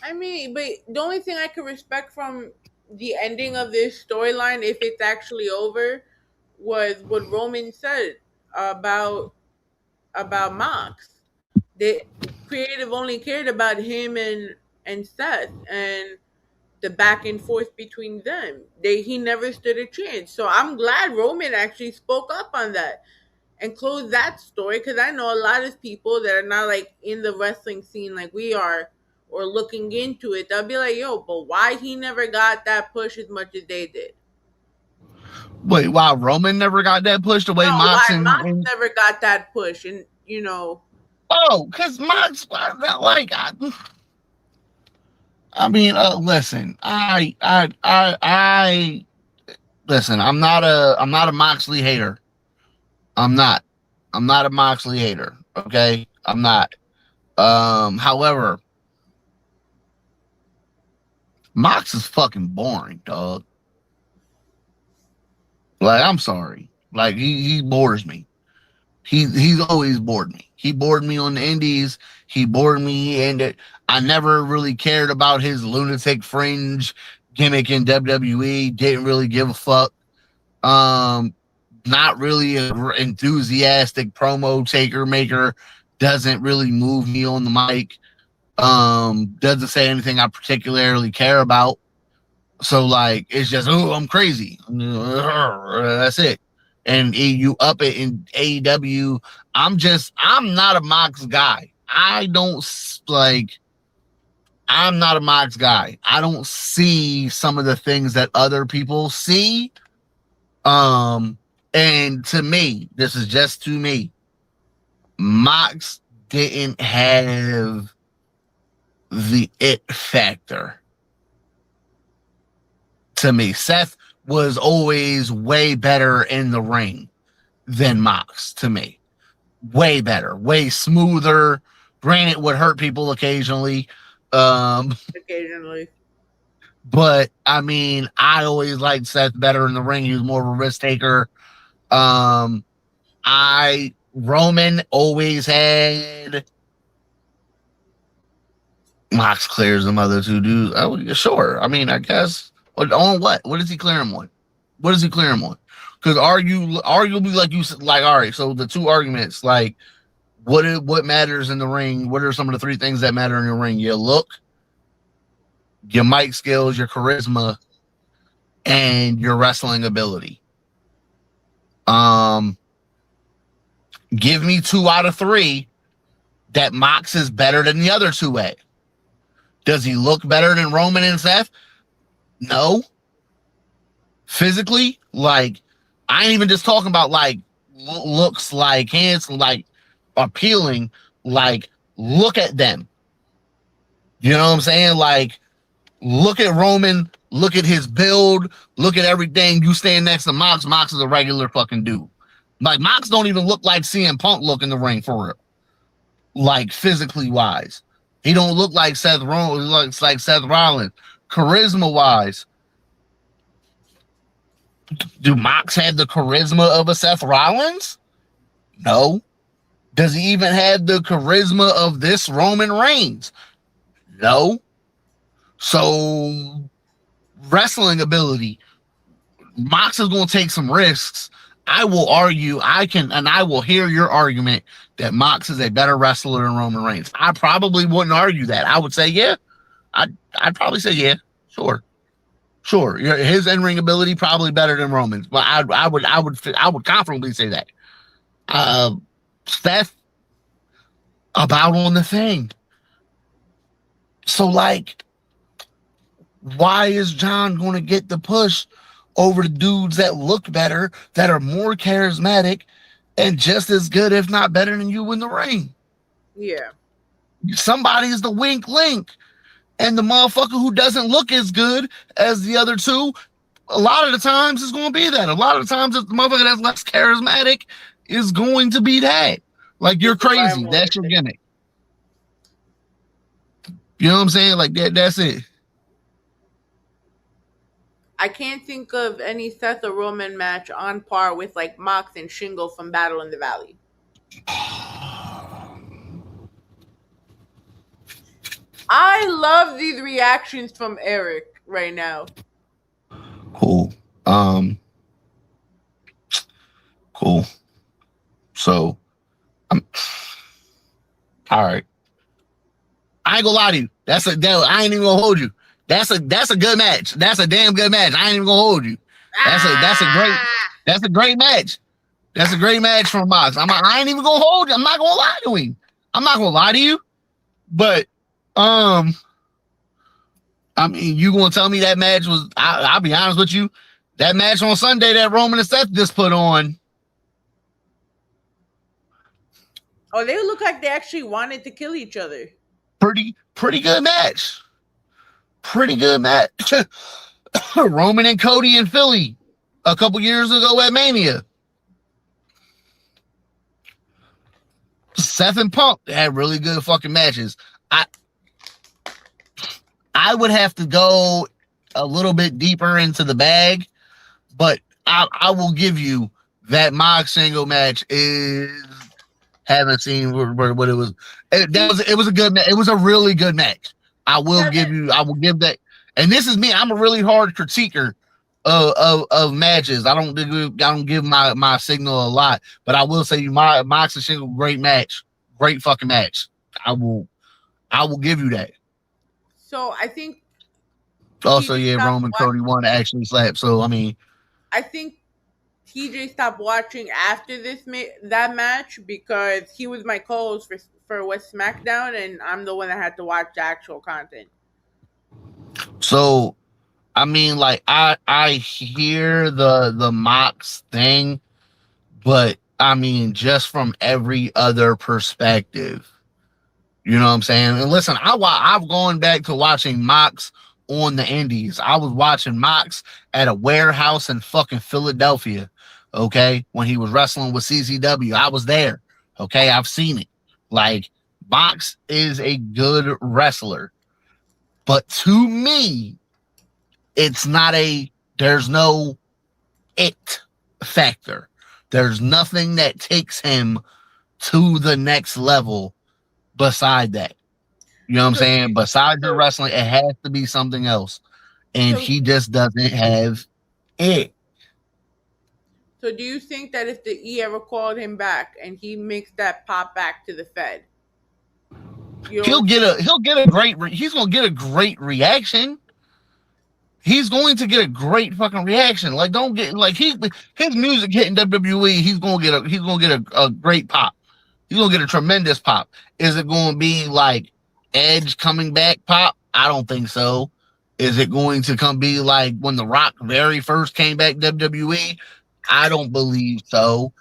I mean, but the only thing I could respect from the ending of this storyline, if it's actually over, was what Roman said about Mox. The creative only cared about him and Seth and the back and forth between them. He never stood a chance. So I'm glad Roman actually spoke up on that and closed that story, because I know a lot of people that are not like in the wrestling scene like we are or looking into it. They'll be like, "Yo, but why he never got that push as much as they did?" Wait, wow, Roman never got that pushed away. No, why Mox Mox and never got that push, and you know. oh, because Mox like I mean, listen, I listen. I'm not a Moxley hater. I'm not. I'm not a Moxley hater. Okay, I'm not. However, Mox is fucking boring, dog. Like, I'm sorry. Like, he bores me. He's always bored me. He bored me on the indies. He bored me, and I never really cared about his lunatic fringe gimmick in WWE. Didn't really give a fuck. Um, Not really a enthusiastic promo taker maker. Doesn't really move me on the mic. Doesn't say anything I particularly care about. So like it's just oh I'm crazy. That's it. And you up it in AEW. I'm not a Mox guy. I don't like. I'm not a Mox guy. I don't see some of the things that other people see. Um, and to me, this is just to me. Mox didn't have the it factor to me. Seth was always way better in the ring than Mox to me. Way better, way smoother. Granted, would hurt people occasionally. Occasionally. But I mean, I always liked Seth better in the ring. He was more of a risk taker. I Roman always had Mox clears them other two dudes. Oh, yeah, sure. I mean, I guess. What on what? What does he clear him on? What does he clear him on? Because arguably, like you said, like all right. So the two arguments, like what matters in the ring? What are some of the three things that matter in the ring? Your look, your mic skills, your charisma, and your wrestling ability. Um, give me 2 out of 3 that Mox is better than the other two at. Does he look better than Roman and Seth? No. Physically, like, I ain't even just talking about like looks, like handsome, like appealing. Like, look at them. You know what I'm saying? Like, look at Roman, look at his build, look at everything. You stand next to Mox. Mox is a regular fucking dude. Like, Mox don't even look like CM Punk look in the ring for real. Like, physically wise. He don't look like Seth Rollins. He looks like Seth Rollins. Charisma wise, do Mox have the charisma of a Seth Rollins? No. Does he even have the charisma of this Roman Reigns? No. So, wrestling ability, Mox is going to take some risks. I will argue, I will hear your argument that Mox is a better wrestler than Roman Reigns. I probably wouldn't argue that. I would say, yeah. I'd probably say, yeah, sure. Sure, his in-ring ability probably better than Roman's, but I would confidently say that. Steph, about on the thing. So, like, why is John going to get the push over the dudes that look better, that are more charismatic, and just as good, if not better than you in the ring? Yeah. Somebody is the wink link. And the motherfucker who doesn't look as good as the other two, a lot of the times is going to be that. A lot of the times, the motherfucker that's less charismatic is going to be that. Like, you're crazy. That's your gimmick. You know what I'm saying? Like, that's it. I can't think of any Seth or Roman match on par with like Mox and Shingo from Battle in the Valley. I love these reactions from Eric right now. Cool. Cool. So, all right. I ain't gonna lie to you. I ain't even gonna hold you. That's a good match. That's a damn good match. I ain't even gonna hold you. That's a great match. That's a great match from Mox. I ain't even gonna hold you. I'm not gonna lie to him. I'm not gonna lie to you. But I mean, you gonna tell me that match was? I'll be honest with you. That match on Sunday that Roman and Seth just put on. Oh, they look like they actually wanted to kill each other. Pretty good match. Pretty good match. Roman and Cody in Philly a couple years ago at Mania. Seth and Punk had really good fucking matches. I would have to go a little bit deeper into the bag, but I will give you that Mox single match is haven't seen what it was. It was a good match. It was a really good match. I will give that. And this is me. I'm a really hard critiquer of matches. I don't give my signal a lot, but I will say Mox and Shingo, great match, great fucking match. I will give you that. So I think. Also, yeah, Roman Cody won to actually slap. So I mean, I think TJ stopped watching after that match because he was my co-host for West SmackDown, and I'm the one that had to watch the actual content. So, I mean, like I hear the Mox thing, but I mean, just from every other perspective, you know what I'm saying? And listen, I've gone back to watching Mox on the Indies. I was watching Mox at a warehouse in fucking Philadelphia. Okay, when he was wrestling with CCW, I was there. Okay, I've seen it. Like, Mox is a good wrestler, but to me, it's not there's no it factor. There's nothing that takes him to the next level beside that. You know what I'm So do saying? you, Besides your so wrestling, it has to be something else. And so he just doesn't have it. so do you think that if the E ever called him back and he makes that pop back to the Fed, you don't think? He'll get a great he's gonna get a great reaction. He's going to get a great fucking reaction. Like don't get like he his music hitting WWE. He's gonna get a great pop. He's gonna get a tremendous pop. Is it going to be like Edge coming back pop? I don't think so. Is it going to come be like when The Rock very first came back WWE? I don't believe so.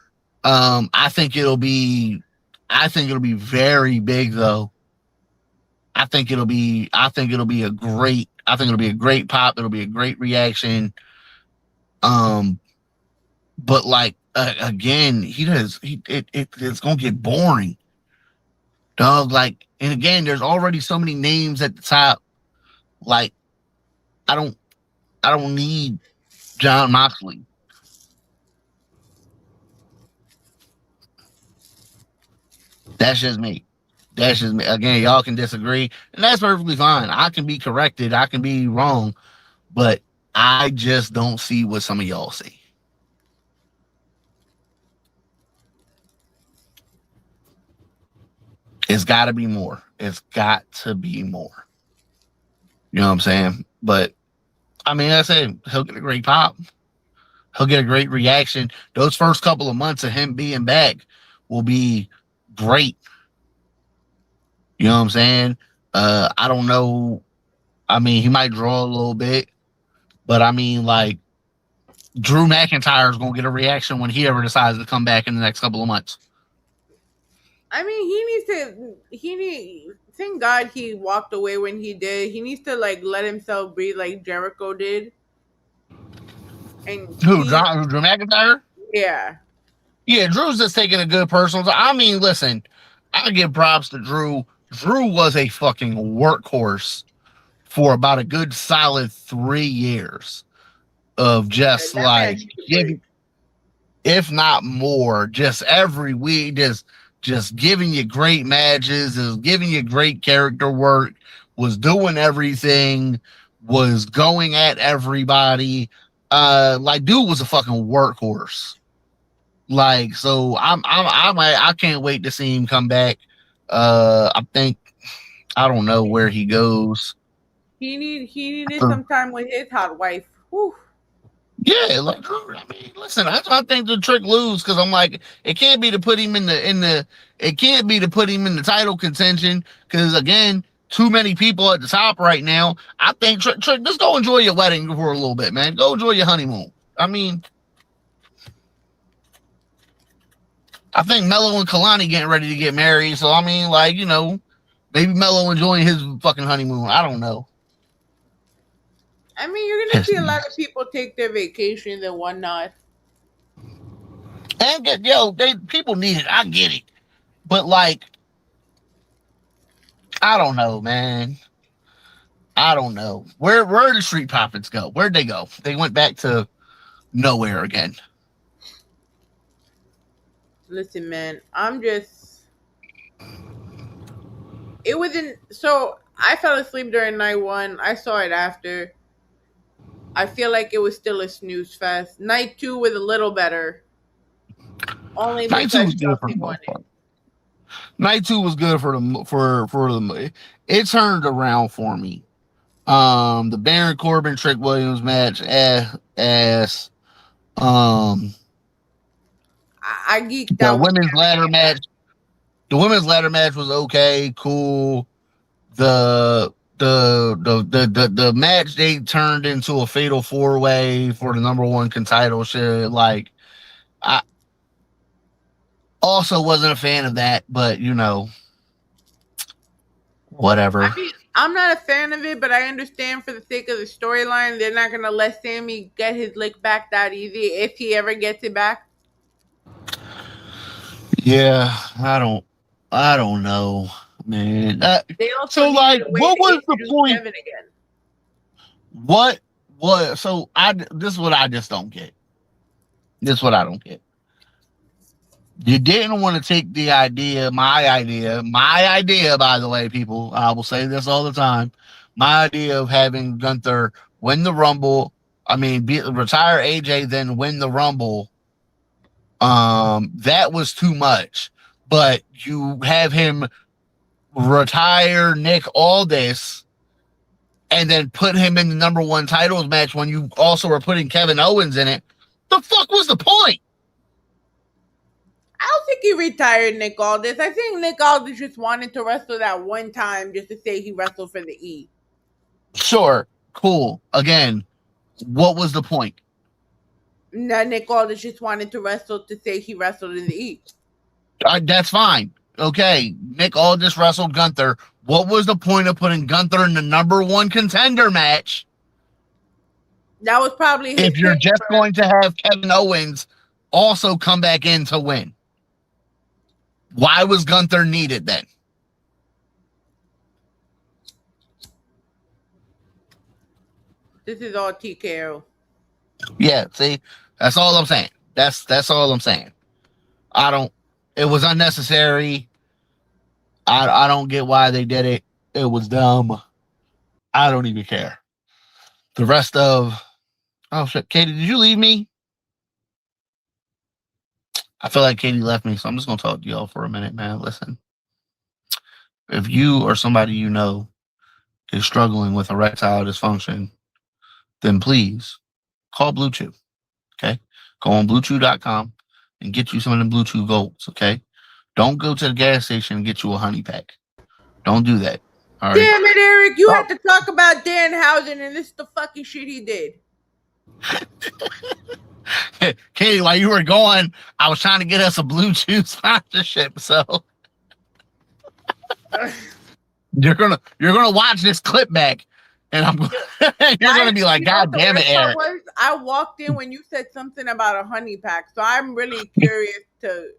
I think it'll be very big though. I think it'll be a great pop. It'll be a great reaction. Um, but like again, it's gonna get boring, dog. Like, and again, there's already so many names at the top. Like, I don't I don't need John Moxley. That's just me. That's just me. Again, y'all can disagree, and that's perfectly fine. I can be corrected. I can be wrong, but I just don't see what some of y'all see. It's got to be more. It's got to be more. You know what I'm saying? But I mean, I said he'll get a great pop. He'll get a great reaction. Those first couple of months of him being back will be great. You know what I'm saying? I don't know. I mean, he might draw a little bit, but I mean, like Drew McIntyre is gonna get a reaction when he ever decides to come back in the next couple of months. I mean, he needs to. He need. Thank God he walked away when he did. He needs to like let himself breathe like Jericho did, and Who? he. Drew McIntyre? Yeah. Yeah, Drew's just taking a good personal. I mean, listen, I give props to Drew. Drew was a fucking workhorse for about a good solid 3 years of just That man like needs a break. giving, if not more, just every week, just giving you great matches, is giving you great character work, was doing everything, was going at everybody. Like dude was a fucking workhorse. Like so, I can't wait to see him come back. I think I don't know where he goes. He needed some time with his hot wife. Whew. Yeah, like I mean, listen, I think the trick lose because I'm like, it can't be to put him it can't be to put him in the title contention because again, too many people at the top right now. I think trick, just go enjoy your wedding for a little bit, man. Go enjoy your honeymoon. I mean, I think Mello and Kalani getting ready to get married, so I mean, like maybe Mello enjoying his fucking honeymoon. I don't know. I mean, you're gonna see a lot of people take their vacations and whatnot. And get they people need it. I get it, but like I don't know, man. I don't know. Where did Street Profits go? Where'd they go? They went back to nowhere again. Listen, man, I'm just. It wasn't. So I fell asleep during night one. I saw it after. I feel like it was still a snooze fest. Night two was a little better, only Night two because was good for Chelsea the won most it. part. Night two was good for the. It turned around for me. The Baron Corbin Trick Williams match ass. Um, I geeked the out when women's Kevin ladder came back. match. The women's ladder match was okay, cool. The match they turned into a fatal 4-way for the number one title shit. Like I also wasn't a fan of that, but I whatever. mean, I'm not a fan of it, but I understand for the sake of the storyline, they're not gonna let Sammy get his lick back that easy if he ever gets it back. Yeah, I don't know, man. They also So needed like, a way what to was the introduce point? Kevin again. What was so? I this is what I just don't get. This is what I don't get. You didn't want to take the idea, my idea, by the way, people. I will say this all the time. My idea of having Gunther win the Rumble, retire AJ, then win the Rumble, that was too much. But you have him retire Nick Aldis and then put him in the number one titles match when you also were putting Kevin Owens in it. The fuck was the point? I don't think he retired Nick Aldis. I think Nick Aldis just wanted to wrestle that one time just to say he wrestled for the E. Sure, cool. Again, what was the point? Now Nick Aldis just wanted to wrestle to say he wrestled in the E. That's fine. Okay, Nick Aldis wrestled Gunther. What was the point of putting Gunther in the number one contender match? That was probably his if you're just going to have Kevin Owens also come back in to win. Why was Gunther needed then? This is all TKO. Yeah, see, that's all I'm saying. That's all I'm saying. It was unnecessary. I don't get why they did it. It was dumb. I don't even care. The rest of oh shit, Katie, did you leave me? I feel like Katie left me, so I'm just gonna talk to y'all for a minute, man. Listen, if you or somebody you know is struggling with erectile dysfunction, then please call Blue Chew. Okay, go on BlueChew.com and get you some of them Blue Chew Golds. Okay, don't go to the gas station and get you a honey pack. Don't do that. All right. Damn it, Eric! You had to talk about Danhausen, and this is the fucking shit he did. Katie, while you were going, I was trying to get us a Blue Chew sponsorship. So you're gonna watch this clip back, and you're gonna be like, God damn it, Eric. I walked in when you said something about a honey pack, so I'm really curious to.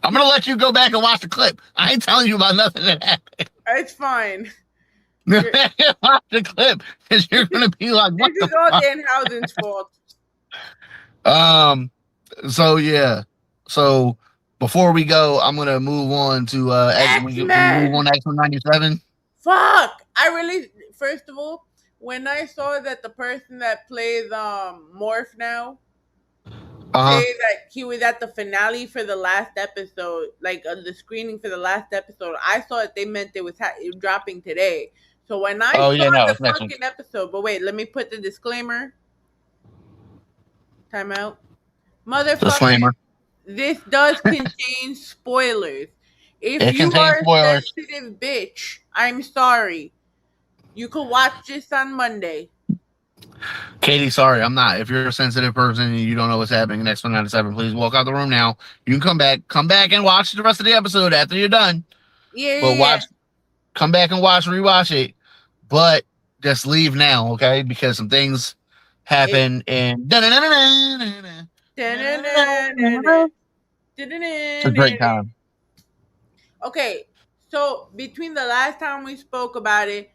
I'm gonna let you go back and watch the clip. I ain't telling you about nothing that happened. It's fine. Watch the clip because you're gonna be like, "What this is all Danhausen's fault." So yeah. So before we go, I'm gonna move on to X-Men. Move on to XMen 97. Fuck! First of all, when I saw that the person that plays Morph now say that he was at the finale for the last episode, like the screening for the last episode, I thought they meant it was dropping today. So when I saw the fucking episode, but wait, let me put the disclaimer. Time out. Motherfucker. Disclaimer. This does contain spoilers. If you are a sensitive bitch, I'm sorry. You could watch this on Monday. Katie, sorry, I'm not. If you're a sensitive person and you don't know what's happening in XMen 97, please walk out the room now. You can come back and watch the rest of the episode after you're done. Yeah. But come back and rewatch it. But just leave now, okay? Because some things happen and it's a great time. Okay, so between the last time we spoke about it,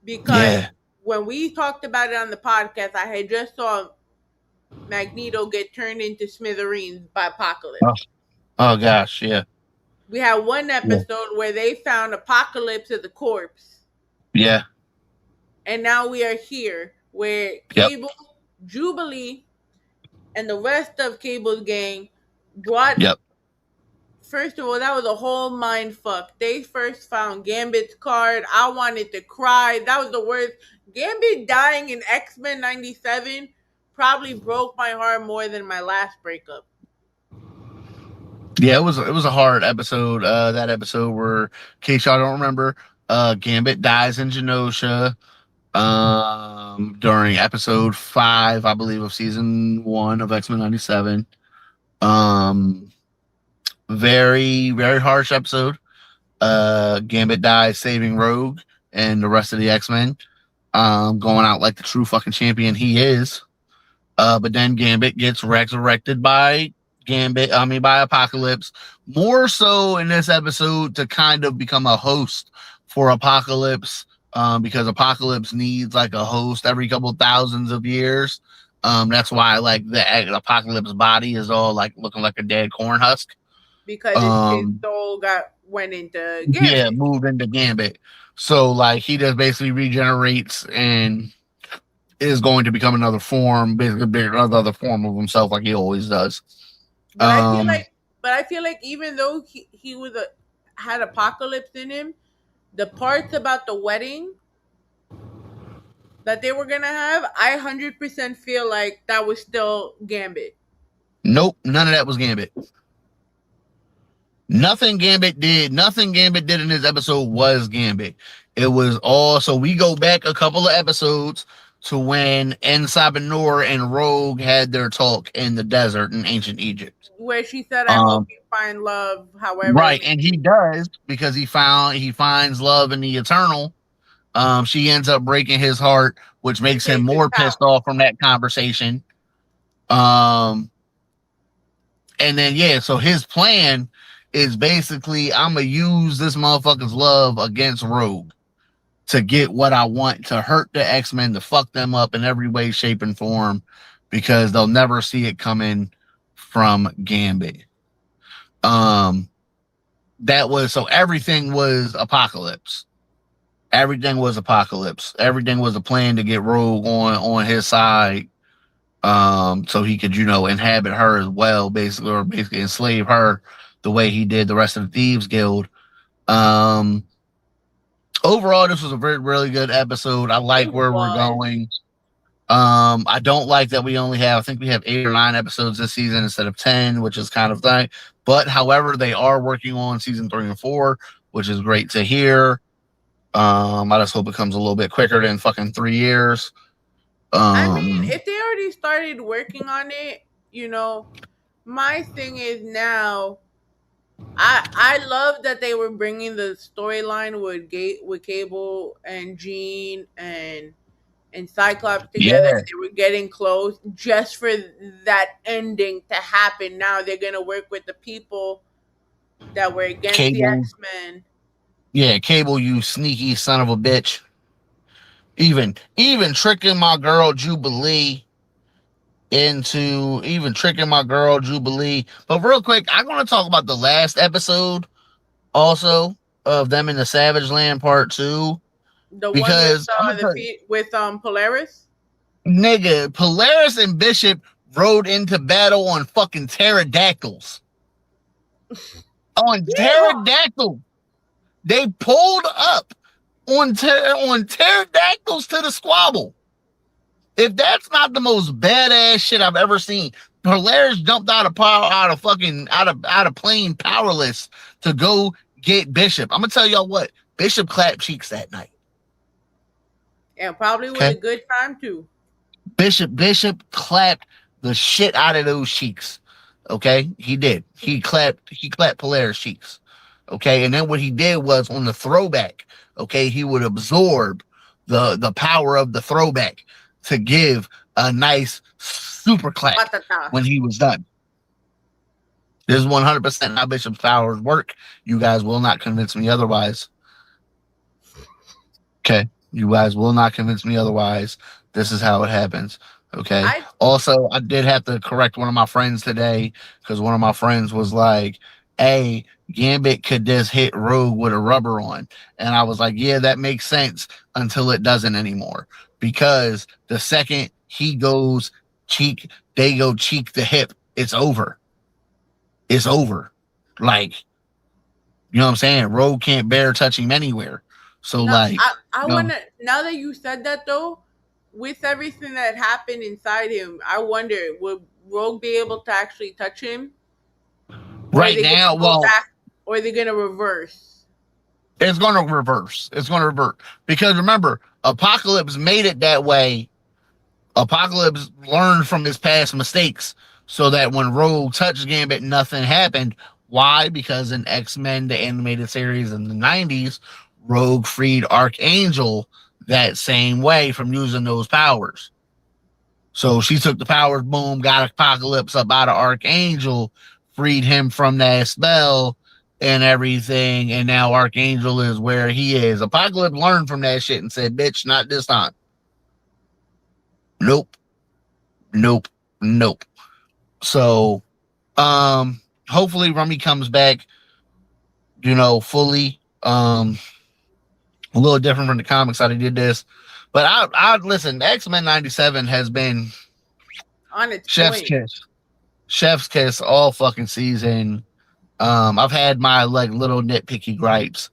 because when we talked about it on the podcast, I had just saw Magneto get turned into smithereens by Apocalypse. Oh gosh, yeah. We had one episode where they found Apocalypse as a corpse. Yeah. And now we are here where Cable, Jubilee, and the rest of Cable's gang brought. First of all, that was a whole mind fuck. They first found Gambit's card. I wanted to cry. That was the worst. Gambit dying in X-Men 97 probably broke my heart more than my last breakup. Yeah, it was a hard episode. That episode where, in case y'all don't remember, Gambit dies in Genosha during episode 5, I believe, of season 1 of X-Men 97. Very, very harsh episode. Gambit dies saving Rogue and the rest of the X-Men, going out like the true fucking champion he is. But then Gambit gets resurrected by Apocalypse, more so in this episode to kind of become a host for Apocalypse, because Apocalypse needs like a host every couple thousands of years. That's why like the Apocalypse body is all like looking like a dead corn husk. because his Um, soul got went into yeah, Gambit. moved into Gambit. So like he just basically regenerates and is going to become another form, basically another form of himself, like he always does. But I feel Um, like, but I feel like even though he was a had apocalypse in him, the parts about the wedding that they were gonna have, I 100% feel like that was still Gambit. nope, none of that was Gambit. Nothing Gambit did in this episode was Gambit. It was all so we go back a couple of episodes to when En Sabinor and Rogue had their talk in the desert in ancient Egypt. Where she said, "I hope Um, you find love, however it right, may and he be." does because he finds love in the eternal. She ends up breaking his heart, which And makes him takes his more power. pissed off from that conversation. Um, and then yeah, so his plan is basically I'm gonna use this motherfucker's love against Rogue to get what I want, to hurt the X-Men, to fuck them up in every way, shape, and form, because they'll never see it coming from Gambit. Um, that was so everything was Apocalypse. Everything was Apocalypse. Everything was a plan to get Rogue on his side, so he could, inhabit her as well, basically, or basically enslave her the way he did the rest of the Thieves Guild. Um, Overall, this was a very, really good episode. I like It where we're was. going. I don't like that we only have, I think we have 8 or 9 episodes this season instead of 10, which is kind of thing. But however, they are working on season 3 and 4, which is great to hear. I just hope it comes a little bit quicker than fucking 3 years. I mean, Um, if they already started working on it, you know, my thing is now. I love that they were bringing the storyline with Cable and Jean and Cyclops together. yeah, They were getting close just for that ending to happen. Now they're gonna work with the people that were against the Cable, X-Men. yeah, Cable, you sneaky son of a bitch. Even tricking my girl Jubilee. But real quick, I'm going to talk about the last episode also of them in the Savage Land Part 2, The one with because I'm gonna tell you, Polaris. nigga, Polaris and Bishop rode into battle on fucking pterodactyls. On Yeah. pterodactyls, they pulled up on pterodactyls to the squabble. If that's not the most badass shit I've ever seen, Polaris jumped out of plane powerless to go get Bishop. I'm gonna tell y'all what, Bishop clapped cheeks that night. And probably with Okay, a good time too. Bishop clapped the shit out of those cheeks. Okay, he did. He clapped Polaris cheeks. Okay, and then what he did was on the throwback. Okay, he would absorb the power of the throwback to give a nice super clap Patata. when he was done. This is 100% how Bishop's powers work. You guys will not convince me otherwise. Okay. You guys will not convince me otherwise. This is how it happens. Okay. I Also, I did have to correct one of my friends today because one of my friends was like, hey, Gambit could just hit Rogue with a rubber on. And I was like, yeah, that makes sense until it doesn't anymore. Because the second he goes cheek, they go cheek the hip, it's over. It's over. Like, you know what I'm saying? Rogue can't bear touching him anywhere. So, now like, I you know, wanna now that you said that though, with everything that happened inside him, I wonder would Rogue be able to actually touch him, or are right they now, gonna go well, back, or are they gonna reverse? it's going to reverse. It's going to revert because remember, Apocalypse made it that way. Apocalypse learned from his past mistakes so that when Rogue touched Gambit, nothing happened. Why? Because in X-Men, the animated series in the 90s, Rogue freed Archangel that same way from using those powers. So she took the powers, boom, got Apocalypse up out of Archangel, freed him from that spell and everything. And now Archangel is where he is. Apocalypse learned from that shit and said, bitch, not this time. Nope. Nope, nope. So, hopefully Rummy comes back, fully. A little different from the comics how they did this. But I listen, X-Men 97 has been On its chef's point. kiss. Chef's kiss all fucking season. I've had my like little nitpicky gripes,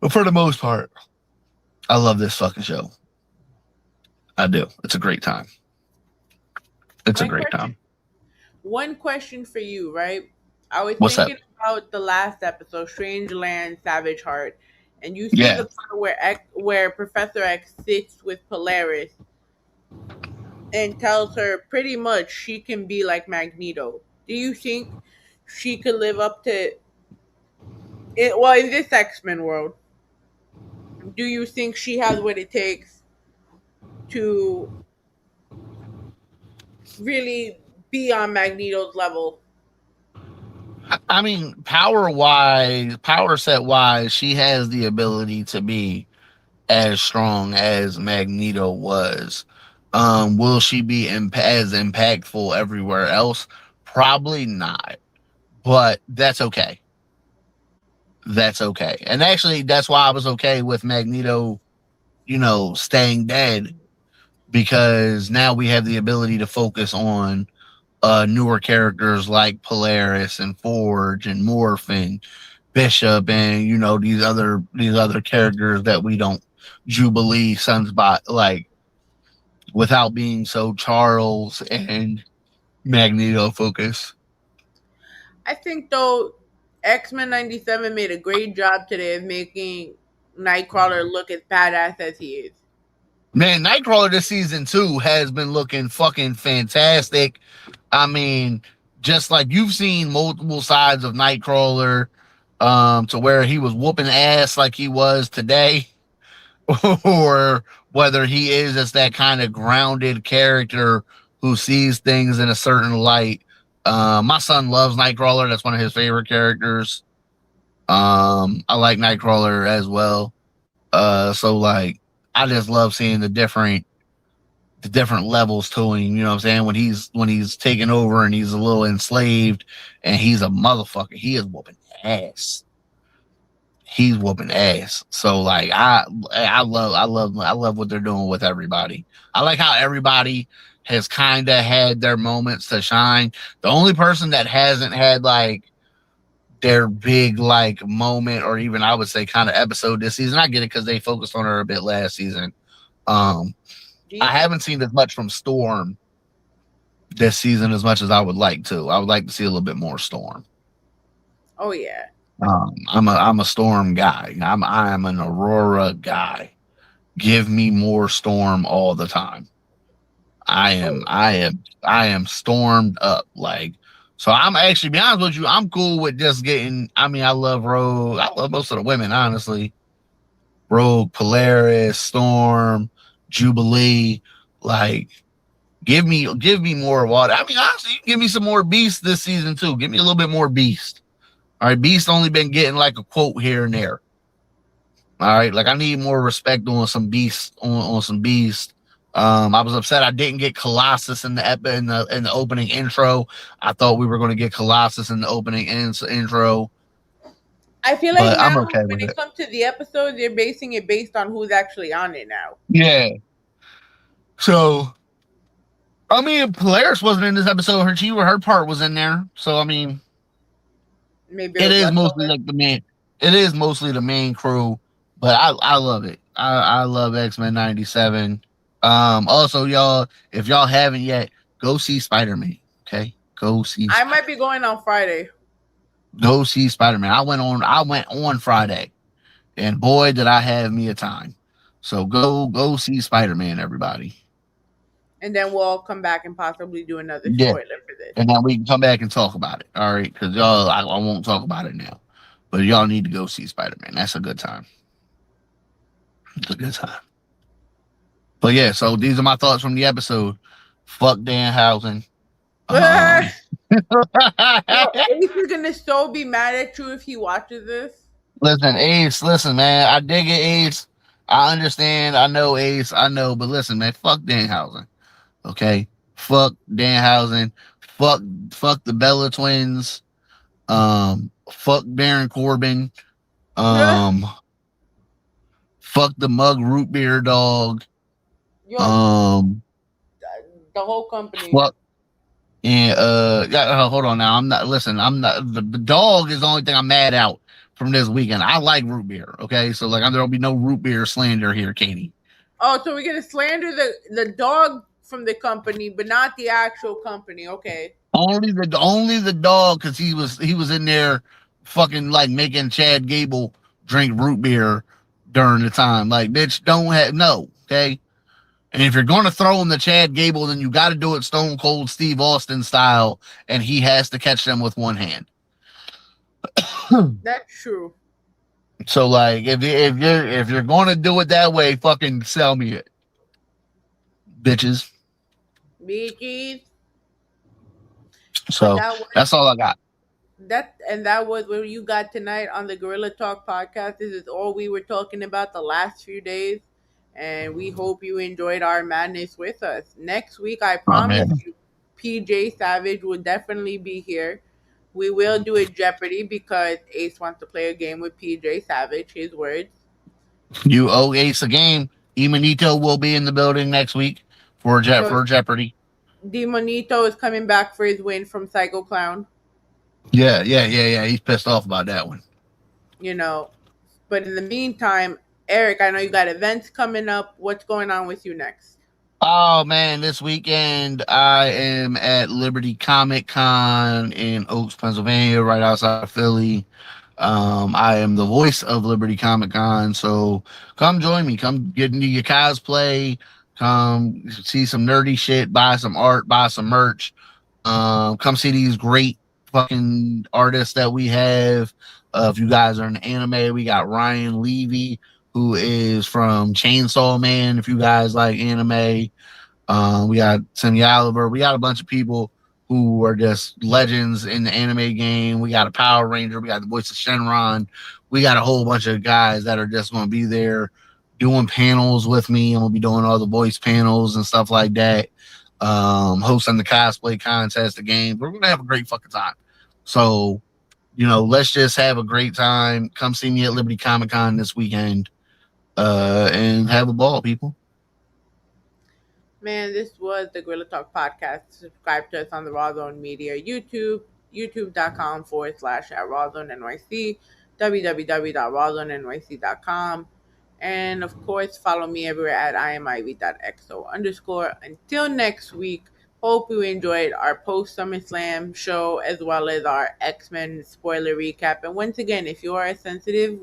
but for the most part, I love this fucking show. I do. It's a great time. It's a One great question time. one question for you, right? I was What's up? thinking about the last episode, Strange Land, Savage Heart, and you see Yeah. the part where Professor X sits with Polaris and tells her pretty much she can be like Magneto. Do you think she could live up to it? Well, in this X Men world, do you think she has what it takes to really be on Magneto's level? I mean, power wise, power set wise, she has the ability to be as strong as Magneto was. Will she be as impactful everywhere else? Probably not, but that's okay. That's okay. And actually, that's why I was okay with Magneto, staying dead because now we have the ability to focus on newer characters like Polaris and Forge and Morph and Bishop and these other characters that we don't Jubilee Sunspot like without being so Charles and Magneto focus. I think though X Men '97 made a great job today of making Nightcrawler look as badass as he is. Man, Nightcrawler this season too has been looking fucking fantastic. I mean, just like you've seen multiple sides of Nightcrawler, to where he was whooping ass like he was today, or whether he is just that kind of grounded character who sees things in a certain light. My son loves Nightcrawler. That's one of his favorite characters. I like Nightcrawler as well. So like I just love seeing the different levels to him. You know what I'm saying? When he's taking over and he's a little enslaved and he's a motherfucker. He is whooping ass. He's whooping ass. So like I love what they're doing with everybody. I like how everybody has kind of had their moments to shine. The only person that hasn't had like their big like moment or even I would say kind of episode this season. I get it because they focused on her a bit last season. Um, Do I you think? haven't seen as much from Storm this season as much as I would like to. I would like to see a little bit more Storm. Oh yeah. I'm a Storm guy. I am an Aurora guy. Give me more Storm all the time. I am Oh, I am I am stormed up like so I'm actually be honest with you, I'm cool with just getting I mean I love Rogue. I love most of the women, honestly. Rogue, Polaris, Storm, Jubilee, like give me more water. I mean, honestly, you can give me some more Beast this season too. Give me a little bit more Beast. All right, Beast only been getting like a quote here and there. All right, like I need more respect on some Beast on some Beast. I was upset I didn't get Colossus in the opening intro. I thought we were going to get Colossus in the opening intro, I feel like but I'm now okay when with it it. comes to the episode, they're basing it based on who's actually on it now. Yeah. So I mean, Polaris wasn't in this episode. Her part was in there. So I mean, Maybe it it was is mostly leftover. like the main. It is mostly the main crew, but I love it. I love X-Men 97. Also, y'all, if y'all haven't yet, go see Spider-Man. Okay, go see I might Spider. be going on Friday, Go see Spider-Man. I went on Friday, and boy, did I have me a time. So go see Spider-Man, everybody. and then we'll come back and possibly do another Yeah, spoiler for this. and then we can come back and talk about it. All right, because y'all, I won't talk about it now, but y'all need to go see Spider Man. That's a good time. It's a good time. But yeah, so these are my thoughts from the episode. Fuck Danhausen. Um, Yo, Ace is gonna so be mad at you if he watches this. listen, Ace. Listen, man. I dig it, Ace. I understand. I know Ace. I know, but listen, man. Fuck Danhausen. Okay. fuck Danhausen, fuck fuck the Bella twins, fuck Baron Corbin, um, fuck the mug root beer dog, Yo, um, the whole company. fuck and yeah, hold on now. I'm not listen, I'm not the dog is the only thing I'm mad out from this weekend. I like root beer, okay? So like there'll be no root beer slander here, Katie. Oh, so we're gonna slander the dog from the company, but not the actual company. Okay. Only the dog because he was in there fucking like making Chad Gable drink root beer during the time. Like, bitch, don't have no, okay? And if you're gonna throw him the Chad Gable, then you gotta do it Stone Cold Steve Austin style, and he has to catch them with one hand. That's true. So like if you're gonna do it that way, fucking sell me it, bitches. BGs. But So that was that's all I got. that was what you got tonight on the Gorilla Talk podcast. This is all we were talking about the last few days, and we hope you enjoyed our madness with us. Next week, I Oh promise man. you, PJ Savage will definitely be here. We will do a Jeopardy because Ace wants to play a game with PJ Savage. His words. You owe Ace a game. Emanito will be in the building next week So for Jeopardy. Demonito is coming back for his win from Psycho Clown. Yeah. He's pissed off about that one. You know, but in the meantime, Eric, I know you got events coming up. What's going on with you next? Oh man, this weekend I am at Liberty Comic Con in Oaks, Pennsylvania, right outside of Philly. I am the voice of Liberty Comic Con, so come join me. Come get into your cosplay. Come see some nerdy shit. Buy some art. Buy some merch. Come see these great fucking artists that we have. If you guys are in anime, we got Ryan Levy, who is from Chainsaw Man. If you guys like anime, we got Tim Oliver. We got a bunch of people who are just legends in the anime game. We got a Power Ranger. We got the voice of Shenron. We got a whole bunch of guys that are just going to be there doing panels with me. I'm going to be doing all the voice panels and stuff like that. Hosting the cosplay contest, the game. We're going to have a great fucking time. So, let's just have a great time. Come see me at Liberty Comic Con this weekend and have a ball, people. Man, this was the Gorilla Talk podcast. Subscribe to us on the Raw Zone Media YouTube, youtube.com/at Raw Zone NYC, www.rawzonenyc.com. And of course, follow me everywhere at imivy.xo_. Until next week, hope you enjoyed our post SummerSlam show as well as our X-Men spoiler recap. And once again, if you are a sensitive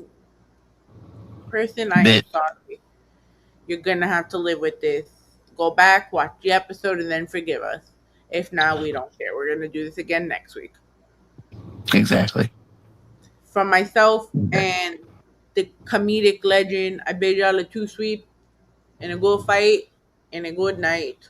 person, I am Bit. sorry. You're gonna have to live with this. Go back, watch the episode, and then forgive us. If not, we don't care. We're gonna do this again next week. Exactly. From myself and the comedic legend, I bid y'all a two sweep and a good fight and a good night.